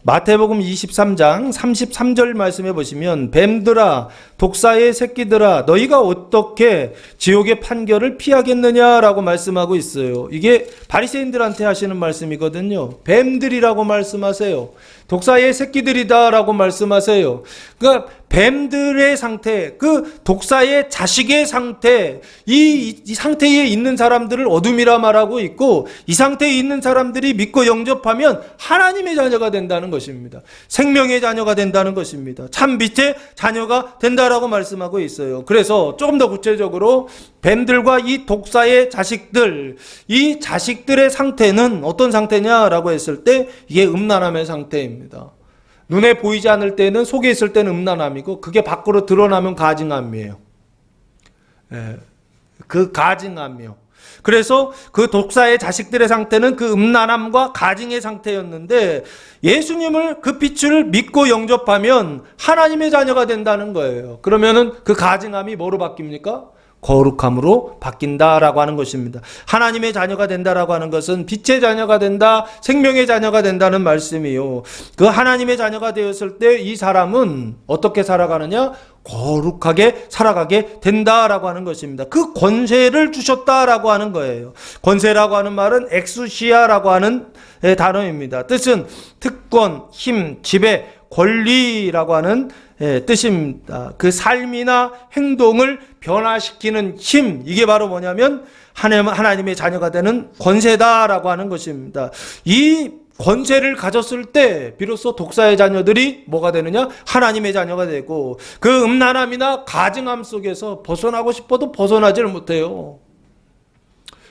마태복음 23장 33절 말씀해 보시면, 뱀들아 독사의 새끼들아 너희가 어떻게 지옥의 판결을 피하겠느냐라고 말씀하고 있어요. 이게 바리새인들한테 하시는 말씀이거든요. 뱀들이라고 말씀하세요. 독사의 새끼들이다라고 말씀하세요. 그러니까 뱀들의 상태, 그 독사의 자식의 상태, 이 상태에 있는 사람들을 어둠이라 말하고 있고, 이 상태에 있는 사람들이 믿고 영접하면 하나님의 자녀가 된다는 것입니다. 생명의 자녀가 된다는 것입니다. 참 빛의 자녀가 된다라고 말씀하고 있어요. 그래서 조금 더 구체적으로 뱀들과 이 독사의 자식들, 이 자식들의 상태는 어떤 상태냐라고 했을 때 이게 음란함의 상태입니다. 눈에 보이지 않을 때는, 속에 있을 때는 음란함이고 그게 밖으로 드러나면 가증함이에요. 그 가증함이요. 그래서 그 독사의 자식들의 상태는 그 음란함과 가증의 상태였는데, 예수님을 그 빛을 믿고 영접하면 하나님의 자녀가 된다는 거예요. 그러면은 그 가증함이 뭐로 바뀝니까? 거룩함으로 바뀐다라고 하는 것입니다. 하나님의 자녀가 된다라고 하는 것은 빛의 자녀가 된다, 생명의 자녀가 된다는 말씀이요. 그 하나님의 자녀가 되었을 때 이 사람은 어떻게 살아가느냐? 거룩하게 살아가게 된다라고 하는 것입니다. 그 권세를 주셨다라고 하는 거예요. 권세라고 하는 말은 엑수시아라고 하는 단어입니다. 뜻은 특권, 힘, 지배, 권리라고 하는 뜻입니다. 그 삶이나 행동을 변화시키는 힘, 이게 바로 뭐냐면 하나님의 자녀가 되는 권세다라고 하는 것입니다. 이 권세를 가졌을 때 비로소 독사의 자녀들이 뭐가 되느냐? 하나님의 자녀가 되고, 그 음란함이나 가증함 속에서 벗어나고 싶어도 벗어나지를 못해요.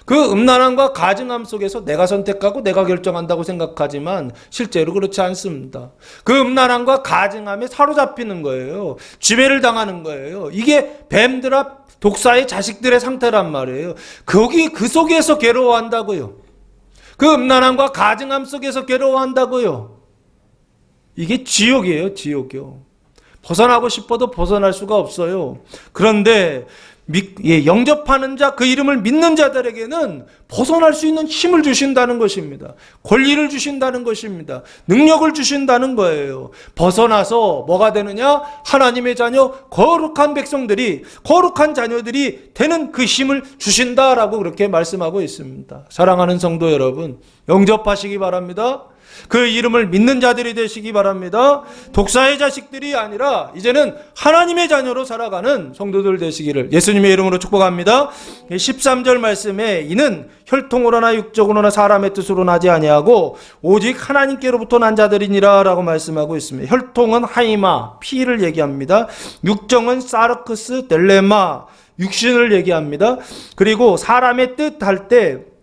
그 음란함과 가증함 속에서 내가 선택하고 내가 결정한다고 생각하지만 실제로 그렇지 않습니다. 그 음란함과 가증함에 사로잡히는 거예요. 지배를 당하는 거예요. 이게 뱀들아 독사의 자식들의 상태란 말이에요. 그 속에서 괴로워한다고요. 그 음란함과 가증함 속에서 괴로워한다고요. 이게 지옥이에요, 지옥이요. 벗어나고 싶어도 벗어날 수가 없어요. 그런데 영접하는 자, 그 이름을 믿는 자들에게는 벗어날 수 있는 힘을 주신다는 것입니다. 권리를 주신다는 것입니다. 능력을 주신다는 거예요. 벗어나서 뭐가 되느냐? 하나님의 자녀, 거룩한 백성들이, 거룩한 자녀들이 되는 그 힘을 주신다라고 그렇게 말씀하고 있습니다. 사랑하는 성도 여러분, 영접하시기 바랍니다. 그 이름을 믿는 자들이 되시기 바랍니다. 독사의 자식들이 아니라 이제는 하나님의 자녀로 살아가는 성도들 되시기를 예수님의 이름으로 축복합니다. 13절 말씀에 이는 혈통으로나 육적으로나 사람의 뜻으로 나지 아니하고 오직 하나님께로부터 난 자들이니라 라고 말씀하고 있습니다. 혈통은 하이마, 피를 얘기합니다. 육정은 사르크스, 델레마, 육신을 얘기합니다. 그리고 사람의 뜻 할 때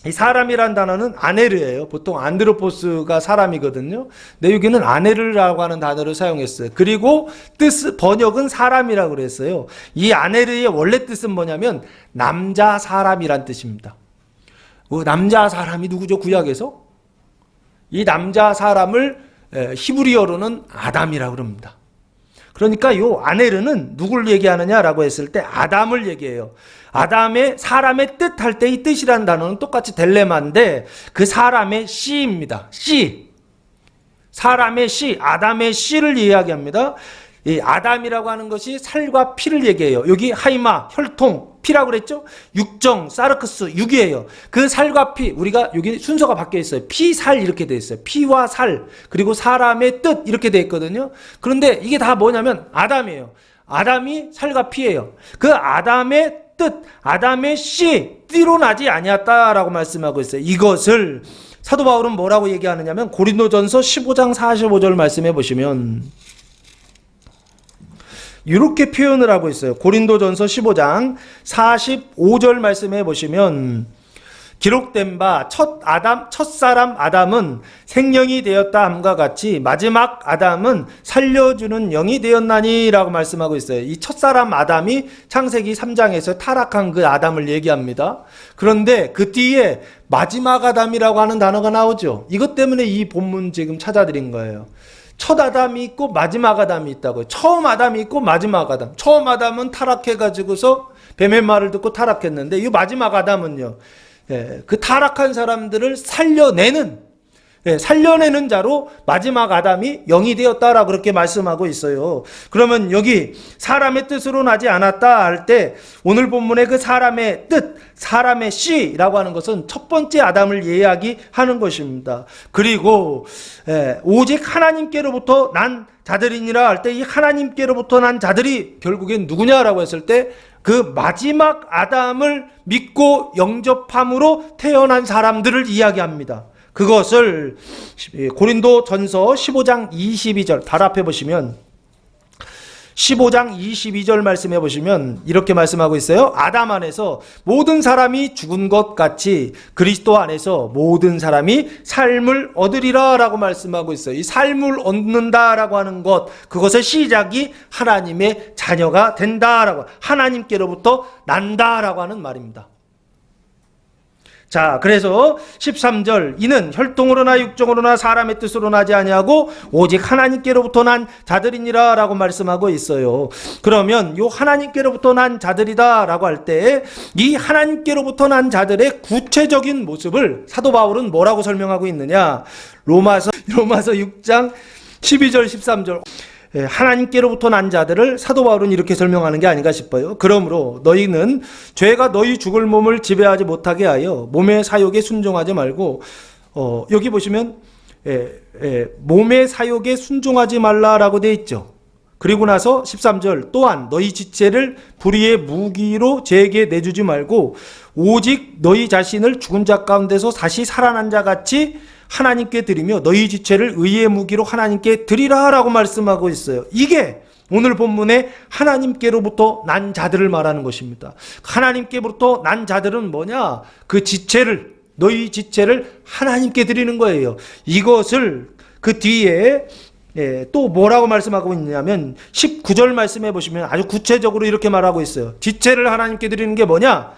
이 사람이란 단어는 아네르예요. 보통 안드로포스가 사람이거든요. 근데 여기는 아네르라고 하는 단어를 사용했어요. 그리고 번역은 사람이라고 그랬어요. 이 아네르의 원래 뜻은 뭐냐면 남자 사람이란 뜻입니다. 남자 사람이 누구죠? 구약에서? 이 남자 사람을 히브리어로는 아담이라고 그럽니다. 그러니까 이 아네르는 누굴 얘기하느냐라고 했을 때 아담을 얘기해요. 아담의 사람의 뜻 할 때 이 뜻이라는 단어는 똑같이 델레마인데 그 사람의 씨입니다. 씨. 사람의 씨, 아담의 씨를 이야기합니다. 이 아담이라고 하는 것이 살과 피를 얘기해요. 여기 하이마, 혈통, 피라고 그랬죠? 육정, 사르크스, 육이에요. 그 살과 피, 우리가 여기 순서가 바뀌어 있어요. 피, 살 이렇게 돼 있어요. 피와 살, 그리고 사람의 뜻 이렇게 돼 있거든요. 그런데 이게 다 뭐냐면 아담이에요. 아담이 살과 피예요. 그 아담의 뜻, 아담의 씨, 띠로 나지 아니었다라고 말씀하고 있어요. 이것을 사도 바울은 뭐라고 얘기하느냐면 고린도전서 15장 45절 말씀해 보시면 이렇게 표현을 하고 있어요. 고린도전서 15장 45절 말씀해 보시면 기록된 바 첫사람 아담은 생령이 되었다 함과 같이 마지막 아담은 살려주는 영이 되었나니 라고 말씀하고 있어요. 이 첫사람 아담이 창세기 3장에서 타락한 그 아담을 얘기합니다. 그런데 그 뒤에 마지막 아담이라고 하는 단어가 나오죠. 이것 때문에 이 본문 지금 찾아드린 거예요. 첫 아담이 있고 마지막 아담이 있다고요. 처음 아담이 있고 마지막 아담. 처음 아담은 타락해가지고서 뱀의 말을 듣고 타락했는데 이 마지막 아담은요. 그 타락한 사람들을 살려내는 자로 마지막 아담이 영이 되었다라고 그렇게 말씀하고 있어요. 그러면 여기 사람의 뜻으로 나지 않았다 할 때 오늘 본문의 그 사람의 뜻, 사람의 씨라고 하는 것은 첫 번째 아담을 이야기하는 것입니다. 그리고 오직 하나님께로부터 난 자들이니라 할 때 이 하나님께로부터 난 자들이 결국엔 누구냐라고 했을 때 그 마지막 아담을 믿고 영접함으로 태어난 사람들을 이야기합니다. 그것을 고린도전서 15장 22절 바로 앞에 보시면 15장 22절 말씀해 보시면 이렇게 말씀하고 있어요. 아담 안에서 모든 사람이 죽은 것 같이 그리스도 안에서 모든 사람이 삶을 얻으리라 라고 말씀하고 있어요. 이 삶을 얻는다라고 하는 것, 그것의 시작이 하나님의 자녀가 된다라고, 하나님께로부터 난다라고 하는 말입니다. 자, 그래서 13절 이는 혈통으로나 육정으로나 사람의 뜻으로 나지 아니하고 오직 하나님께로부터 난 자들이니라 라고 말씀하고 있어요. 그러면 요 하나님께로부터 난 자들이다 라고 할 때 이 하나님께로부터 난 자들의 구체적인 모습을 사도 바울은 뭐라고 설명하고 있느냐, 로마서 6장 12절 13절 하나님께로부터 난 자들을 사도 바울은 이렇게 설명하는 게 아닌가 싶어요. 그러므로 너희는 죄가 너희 죽을 몸을 지배하지 못하게 하여 몸의 사욕에 순종하지 말고 여기 보시면 몸의 사욕에 순종하지 말라라고 돼 있죠. 그리고 나서 13절 또한 너희 지체를 불의의 무기로 죄에게 내주지 말고 오직 너희 자신을 죽은 자 가운데서 다시 살아난 자 같이 하나님께 드리며 너희 지체를 의의 무기로 하나님께 드리라 라고 말씀하고 있어요. 이게 오늘 본문의 하나님께로부터 난 자들을 말하는 것입니다. 하나님께로부터 난 자들은 뭐냐? 그 지체를, 너희 지체를 하나님께 드리는 거예요. 이것을 그 뒤에 또 뭐라고 말씀하고 있냐면 19절 말씀해 보시면 아주 구체적으로 이렇게 말하고 있어요. 지체를 하나님께 드리는 게 뭐냐?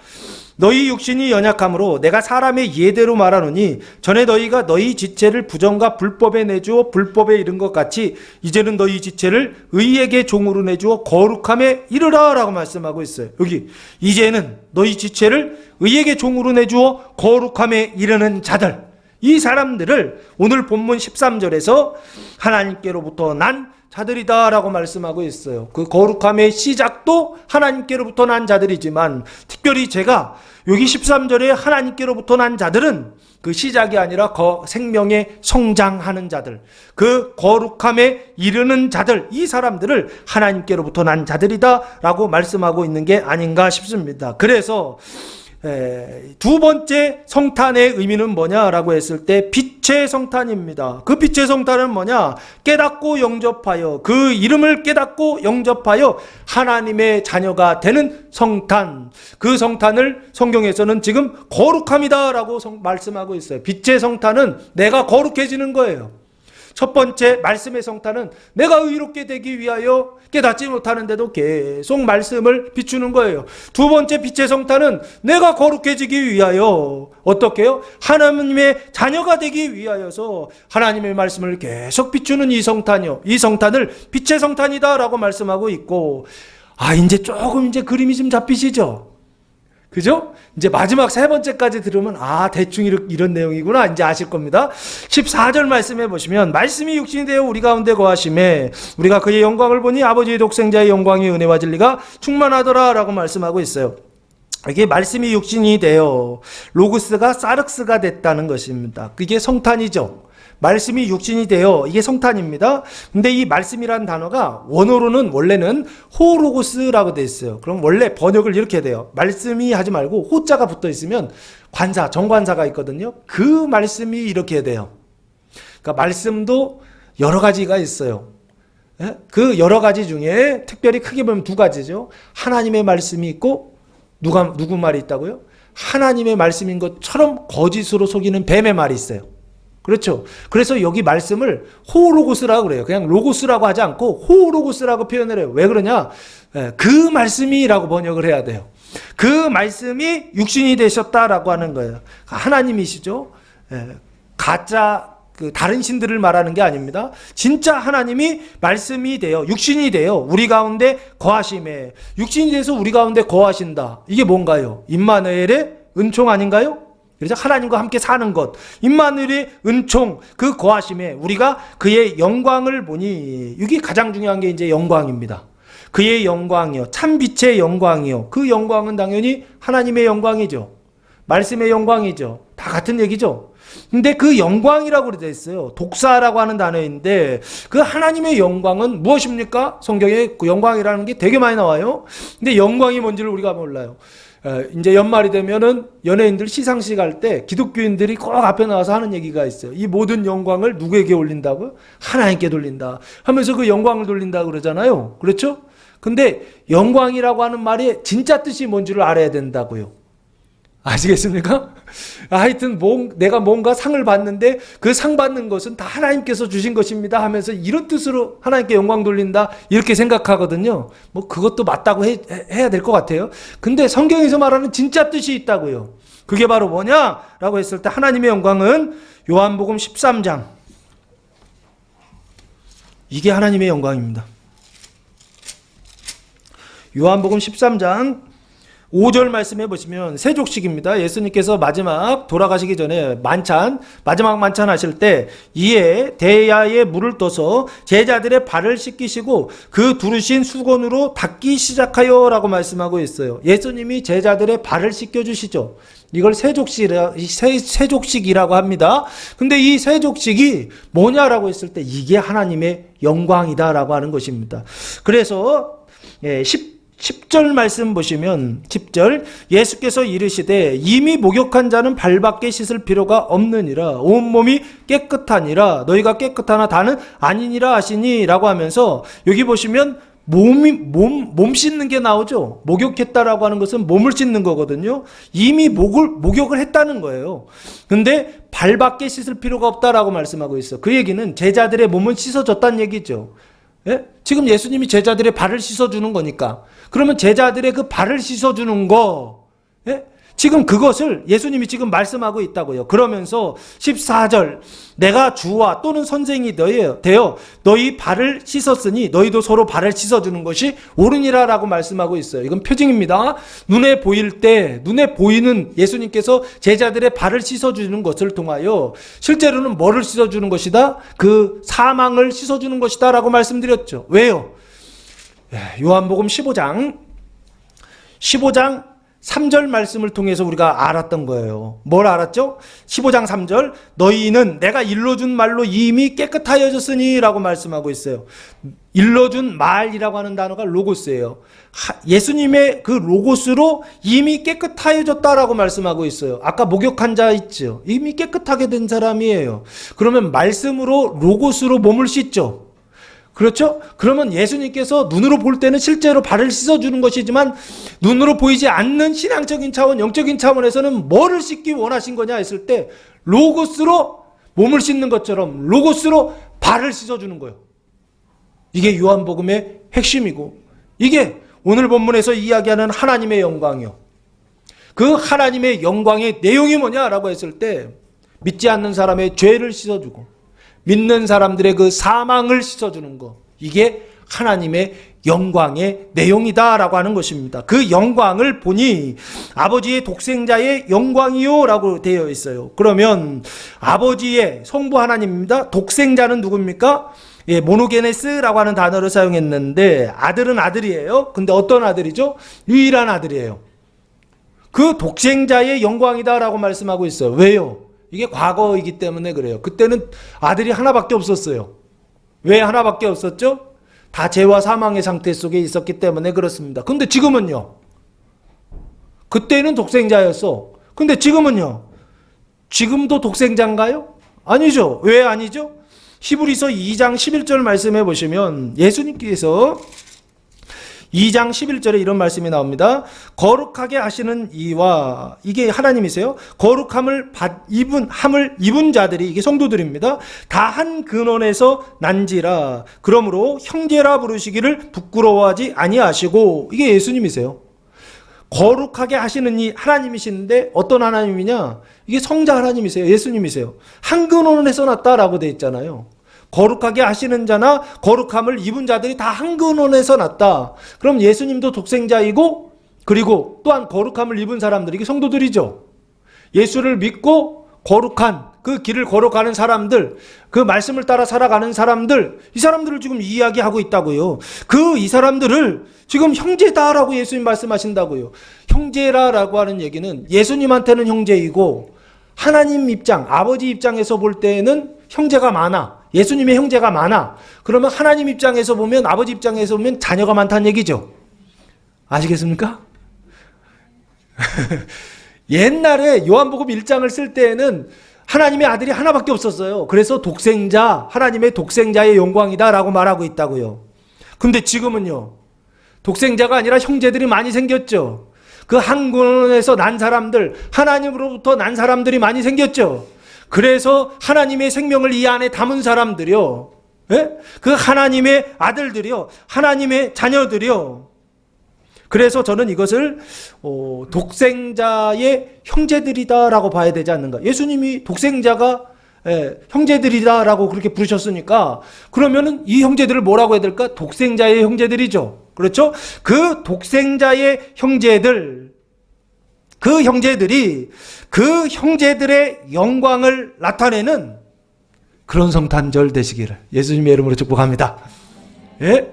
너희 육신이 연약함으로 내가 사람의 예대로 말하노니 전에 너희가 너희 지체를 부정과 불법에 내주어 불법에 이른 것 같이 이제는 너희 지체를 의에게 종으로 내주어 거룩함에 이르라 라고 말씀하고 있어요. 여기 이제는 너희 지체를 의에게 종으로 내주어 거룩함에 이르는 자들, 이 사람들을 오늘 본문 13절에서 하나님께로부터 난 자들이다 라고 말씀하고 있어요. 그 거룩함의 시작도 하나님께로부터 난 자들이지만 특별히 제가 여기 13절에 하나님께로부터 난 자들은 그 시작이 아니라 생명에 성장하는 자들, 그 거룩함에 이르는 자들, 이 사람들을 하나님께로부터 난 자들이다 라고 말씀하고 있는 게 아닌가 싶습니다. 그래서 두 번째 성탄의 의미는 뭐냐라고 했을 때 빛의 성탄입니다. 그 빛의 성탄은 뭐냐? 깨닫고 영접하여, 그 이름을 깨닫고 영접하여 하나님의 자녀가 되는 성탄. 그 성탄을 성경에서는 지금 거룩함이다라고 말씀하고 있어요. 빛의 성탄은 내가 거룩해지는 거예요. 첫 번째 말씀의 성탄은 내가 의롭게 되기 위하여 깨닫지 못하는데도 계속 말씀을 비추는 거예요. 두 번째 빛의 성탄은 내가 거룩해지기 위하여 어떻게 해요? 하나님의 자녀가 되기 위하여서 하나님의 말씀을 계속 비추는 이 성탄이요. 이 성탄을 빛의 성탄이다라고 말씀하고 있고, 이제 조금 그림이 좀 잡히시죠? 그죠? 이제 마지막 세 번째까지 들으면 대충 이런 내용이구나 이제 아실 겁니다. 14절 말씀해 보시면 말씀이 육신이 되어 우리 가운데 거하심에 우리가 그의 영광을 보니 아버지의 독생자의 영광이 은혜와 진리가 충만하더라 라고 말씀하고 있어요. 이게 말씀이 육신이 되어 로고스가 사르스가 됐다는 것입니다. 그게 성탄이죠. 말씀이 육신이 되어 이게 성탄입니다. 근데 이 말씀이라는 단어가 원어로는 원래는 호로고스라고 돼 있어요. 그럼 원래 번역을 이렇게 돼요. 말씀이 하지 말고 호자가 붙어 있으면 관사, 정관사가 있거든요. 그 말씀이 이렇게 돼요. 그러니까 말씀도 여러 가지가 있어요. 그 여러 가지 중에 특별히 크게 보면 두 가지죠. 하나님의 말씀이 있고 누구 말이 있다고요? 하나님의 말씀인 것처럼 거짓으로 속이는 뱀의 말이 있어요. 그렇죠. 그래서 여기 말씀을 호로고스라고 그래요. 그냥 로고스라고 하지 않고 호로고스라고 표현을 해요. 왜 그러냐? 그 말씀이라고 번역을 해야 돼요. 그 말씀이 육신이 되셨다라고 하는 거예요. 하나님이시죠. 가짜 다른 신들을 말하는 게 아닙니다. 진짜 하나님이 말씀이 되어 육신이 되어 우리 가운데 거하심에, 육신이 돼서 우리 가운데 거하신다. 이게 뭔가요? 임마누엘의 은총 아닌가요? 그래서 하나님과 함께 사는 것, 임마누엘의 은총, 그 거하심에 우리가 그의 영광을 보니, 이게 가장 중요한 게 이제 영광입니다. 그의 영광이요, 참빛의 영광이요. 그 영광은 당연히 하나님의 영광이죠. 말씀의 영광이죠. 다 같은 얘기죠. 근데 그 영광이라고 되어 있어요. 독사라고 하는 단어인데 그 하나님의 영광은 무엇입니까? 성경에 그 영광이라는 게 되게 많이 나와요. 근데 영광이 뭔지를 우리가 몰라요. 이제 연말이 되면은 연예인들 시상식 할 때 기독교인들이 꼭 앞에 나와서 하는 얘기가 있어요. 이 모든 영광을 누구에게 올린다고요? 하나님께 돌린다 하면서 그 영광을 돌린다 그러잖아요. 그렇죠? 근데 영광이라고 하는 말이 진짜 뜻이 뭔지를 알아야 된다고요. 아시겠습니까? 하여튼 내가 뭔가 상을 받는데 그 상 받는 것은 다 하나님께서 주신 것입니다 하면서 이런 뜻으로 하나님께 영광 돌린다 이렇게 생각하거든요. 그것도 맞다고 해야 될 것 같아요. 근데 성경에서 말하는 진짜 뜻이 있다고요. 그게 바로 뭐냐라고 했을 때 하나님의 영광은 요한복음 13장, 이게 하나님의 영광입니다. 요한복음 13장 5절 말씀해 보시면 세족식입니다. 예수님께서 마지막 돌아가시기 전에 마지막 만찬 하실 때 이에 대야에 물을 떠서 제자들의 발을 씻기시고 그 두르신 수건으로 닦기 시작하여 라고 말씀하고 있어요. 예수님이 제자들의 발을 씻겨주시죠. 이걸 세족식이라고 합니다. 근데 이 세족식이 뭐냐라고 했을 때 이게 하나님의 영광이다라고 하는 것입니다. 그래서 10절 말씀 보시면 10절 예수께서 이르시되 이미 목욕한 자는 발밖에 씻을 필요가 없느니라 온몸이 깨끗하니라 너희가 깨끗하나 다는 아니니라 하시니 라고 하면서 여기 보시면 몸 씻는 게 나오죠. 목욕했다라고 하는 것은 몸을 씻는 거거든요. 이미 목욕을 했다는 거예요. 근데 발밖에 씻을 필요가 없다라고 말씀하고 있어. 그 얘기는 제자들의 몸은 씻어졌다는 얘기죠. 예? 지금 예수님이 제자들의 발을 씻어주는 거니까. 그러면 제자들의 그 발을 씻어주는 거, 예? 지금 그것을 예수님이 지금 말씀하고 있다고요. 그러면서 14절 내가 주와 또는 선생이 되어 너희 발을 씻었으니 너희도 서로 발을 씻어주는 것이 옳으니라 라고 말씀하고 있어요. 이건 표징입니다. 눈에 보이는 예수님께서 제자들의 발을 씻어주는 것을 통하여 실제로는 뭐를 씻어주는 것이다? 그 사망을 씻어주는 것이다 라고 말씀드렸죠. 왜요? 요한복음 15장 3절 말씀을 통해서 우리가 알았던 거예요. 뭘 알았죠? 15장 3절 너희는 내가 일러준 말로 이미 깨끗하여졌으니 라고 말씀하고 있어요. 일러준 말이라고 하는 단어가 로고스예요. 예수님의 그 로고스로 이미 깨끗하여졌다라고 말씀하고 있어요. 아까 목욕한 자 있죠? 이미 깨끗하게 된 사람이에요. 그러면 말씀으로 로고스로 몸을 씻죠. 그렇죠? 그러면 예수님께서 눈으로 볼 때는 실제로 발을 씻어주는 것이지만 눈으로 보이지 않는 신앙적인 차원, 영적인 차원에서는 뭐를 씻기 원하신 거냐 했을 때 로고스로 몸을 씻는 것처럼 로고스로 발을 씻어주는 거예요. 이게 요한복음의 핵심이고 이게 오늘 본문에서 이야기하는 하나님의 영광이요. 그 하나님의 영광의 내용이 뭐냐라고 했을 때 믿지 않는 사람의 죄를 씻어주고 믿는 사람들의 그 사망을 씻어주는 것. 이게 하나님의 영광의 내용이다라고 하는 것입니다. 그 영광을 보니 아버지의 독생자의 영광이요 라고 되어 있어요. 그러면 아버지의 성부 하나님입니다. 독생자는 누굽니까? 예, 모노게네스라고 하는 단어를 사용했는데 아들은 아들이에요. 근데 어떤 아들이죠? 유일한 아들이에요. 그 독생자의 영광이다라고 말씀하고 있어요. 왜요? 이게 과거이기 때문에 그래요. 그때는 아들이 하나밖에 없었어요. 왜 하나밖에 없었죠? 다 죄와 사망의 상태 속에 있었기 때문에 그렇습니다. 근데 지금은요? 그때는 독생자였어. 근데 지금은요? 지금도 독생자인가요? 아니죠. 왜 아니죠? 히브리서 2장 11절 말씀해 보시면 예수님께서 2장 11절에 이런 말씀이 나옵니다. 거룩하게 하시는 이와 이게 하나님이세요. 거룩함을 입은 자들이 이게 성도들입니다. 다 한 근원에서 난지라 그러므로 형제라 부르시기를 부끄러워하지 아니하시고 이게 예수님이세요. 거룩하게 하시는 이 하나님이신데 어떤 하나님이냐? 이게 성자 하나님이세요. 예수님이세요. 한 근원에서 났다라고 되어 있잖아요. 거룩하게 하시는 자나 거룩함을 입은 자들이 다 한 근원에서 났다. 그럼 예수님도 독생자이고 그리고 또한 거룩함을 입은 사람들이 성도들이죠. 예수를 믿고 거룩한 그 길을 걸어가는 사람들, 그 말씀을 따라 살아가는 사람들, 이 사람들을 지금 이야기하고 있다고요. 이 사람들을 지금 형제다라고 예수님 말씀하신다고요. 형제라고 하는 얘기는 예수님한테는 형제이고 하나님 입장, 아버지 입장에서 볼 때에는 형제가 많아. 예수님의 형제가 많아. 그러면 하나님 입장에서 보면 아버지 입장에서 보면 자녀가 많다는 얘기죠. 아시겠습니까? 옛날에 요한복음 1장을 쓸 때에는 하나님의 아들이 하나밖에 없었어요. 그래서 독생자, 하나님의 독생자의 영광이다라고 말하고 있다고요. 근데 지금은요. 독생자가 아니라 형제들이 많이 생겼죠. 그 한 근원에서 난 사람들, 하나님으로부터 난 사람들이 많이 생겼죠. 그래서 하나님의 생명을 이 안에 담은 사람들이요. 예? 그 하나님의 아들들이요. 하나님의 자녀들이요. 그래서 저는 이것을 독생자의 형제들이다라고 봐야 되지 않는가. 예수님이 독생자가 형제들이다라고 그렇게 부르셨으니까 그러면은 이 형제들을 뭐라고 해야 될까? 독생자의 형제들이죠. 그렇죠? 그 독생자의 형제들, 그 형제들이 그 형제들의 영광을 나타내는 그런 성탄절 되시기를 예수님의 이름으로 축복합니다. 예?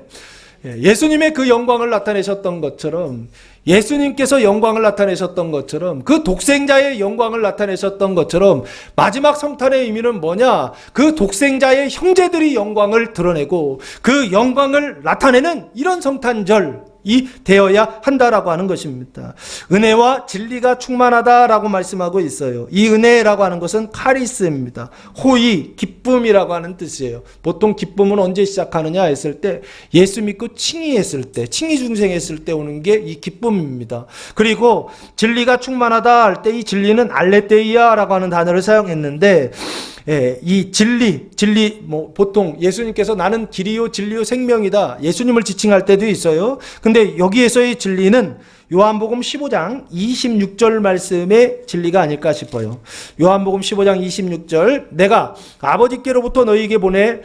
예수님의 그 영광을 나타내셨던 것처럼 예수님께서 영광을 나타내셨던 것처럼 그 독생자의 영광을 나타내셨던 것처럼 마지막 성탄의 의미는 뭐냐? 그 독생자의 형제들이 영광을 드러내고 그 영광을 나타내는 이런 성탄절 이 되어야 한다라고 하는 것입니다. 은혜와 진리가 충만하다라고 말씀하고 있어요. 이 은혜라고 하는 것은 카리스입니다. 호의, 기쁨이라고 하는 뜻이에요. 보통 기쁨은 언제 시작하느냐 했을 때 예수 믿고 칭의했을 때, 칭의 중생했을 때 오는 게 이 기쁨입니다. 그리고 진리가 충만하다 할 때 이 진리는 알레테이아라고 하는 단어를 사용했는데 이 진리 보통 예수님께서 나는 길이요 진리요 생명이다 예수님을 지칭할 때도 있어요. 근데 여기에서의 진리는 요한복음 15장 26절 말씀의 진리가 아닐까 싶어요. 요한복음 15장 26절 내가 아버지께로부터 너희에게 보낼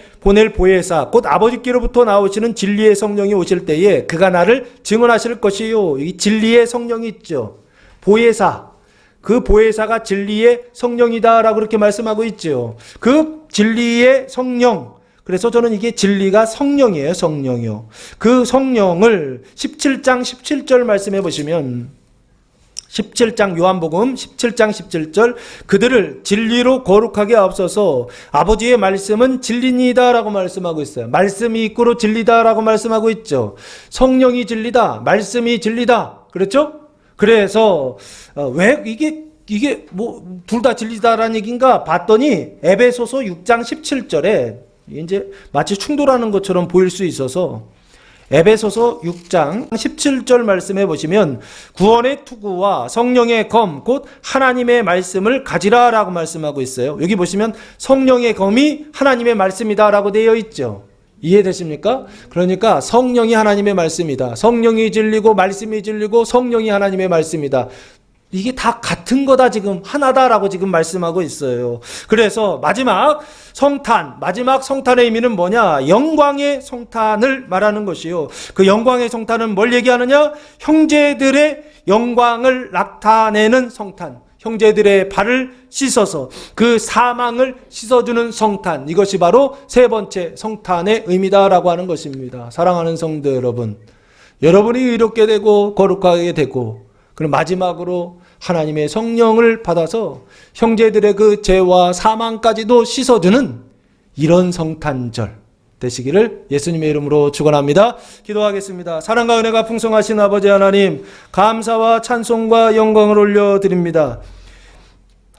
보혜사 곧 아버지께로부터 나오시는 진리의 성령이 오실 때에 그가 나를 증언하실 것이요. 이 진리의 성령이 있죠. 보혜사, 그 보혜사가 진리의 성령이다라고 그렇게 말씀하고 있죠. 그 진리의 성령, 그래서 저는 이게 진리가 성령이에요. 성령이요. 그 성령을 17장 17절 말씀해 보시면 17장 요한복음 17장 17절 그들을 진리로 거룩하게 하옵소서. 아버지의 말씀은 진리니다 라고 말씀하고 있어요. 말씀이 있고로 진리다 라고 말씀하고 있죠. 성령이 진리다, 말씀이 진리다, 그렇죠? 그래서 왜 이게 뭐 둘 다 진리다라는 얘기인가 봤더니 에베소서 6장 17절에 이제 마치 충돌하는 것처럼 보일 수 있어서 에베소서 6장 17절 말씀해 보시면 구원의 투구와 성령의 검 곧 하나님의 말씀을 가지라 라고 말씀하고 있어요. 여기 보시면 성령의 검이 하나님의 말씀이다 라고 되어 있죠. 이해되십니까? 그러니까 성령이 하나님의 말씀이다. 성령이 진리고 말씀이 진리고 성령이 하나님의 말씀이다. 이게 다 같은 거다, 지금 하나다라고 지금 말씀하고 있어요. 그래서 마지막 성탄의 의미는 뭐냐? 영광의 성탄을 말하는 것이요. 그 영광의 성탄은 뭘 얘기하느냐? 형제들의 영광을 나타내는 성탄. 형제들의 발을 씻어서 그 사망을 씻어주는 성탄. 이것이 바로 세 번째 성탄의 의미다라고 하는 것입니다. 사랑하는 성도 여러분, 여러분이 의롭게 되고 거룩하게 되고 그럼 마지막으로 하나님의 성령을 받아서 형제들의 그 죄와 사망까지도 씻어주는 이런 성탄절 되시기를 예수님의 이름으로 축원합니다. 기도하겠습니다. 사랑과 은혜가 풍성하신 아버지 하나님, 감사와 찬송과 영광을 올려드립니다.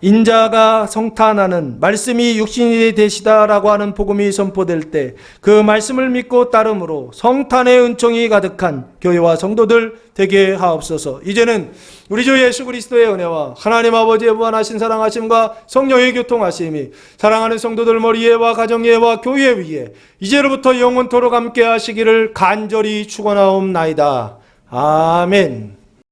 인자가 성탄하는 말씀이 육신이 되시다라고 하는 복음이 선포될 때 그 말씀을 믿고 따름으로 성탄의 은총이 가득한 교회와 성도들 되게 하옵소서. 이제는 우리 주 예수 그리스도의 은혜와 하나님 아버지의 무한하신 사랑하심과 성령의 교통하심이 사랑하는 성도들 머리에와 가정에와 교회 위에 이제로부터 영원토록 함께 하시기를 간절히 축원하옵나이다. 아멘.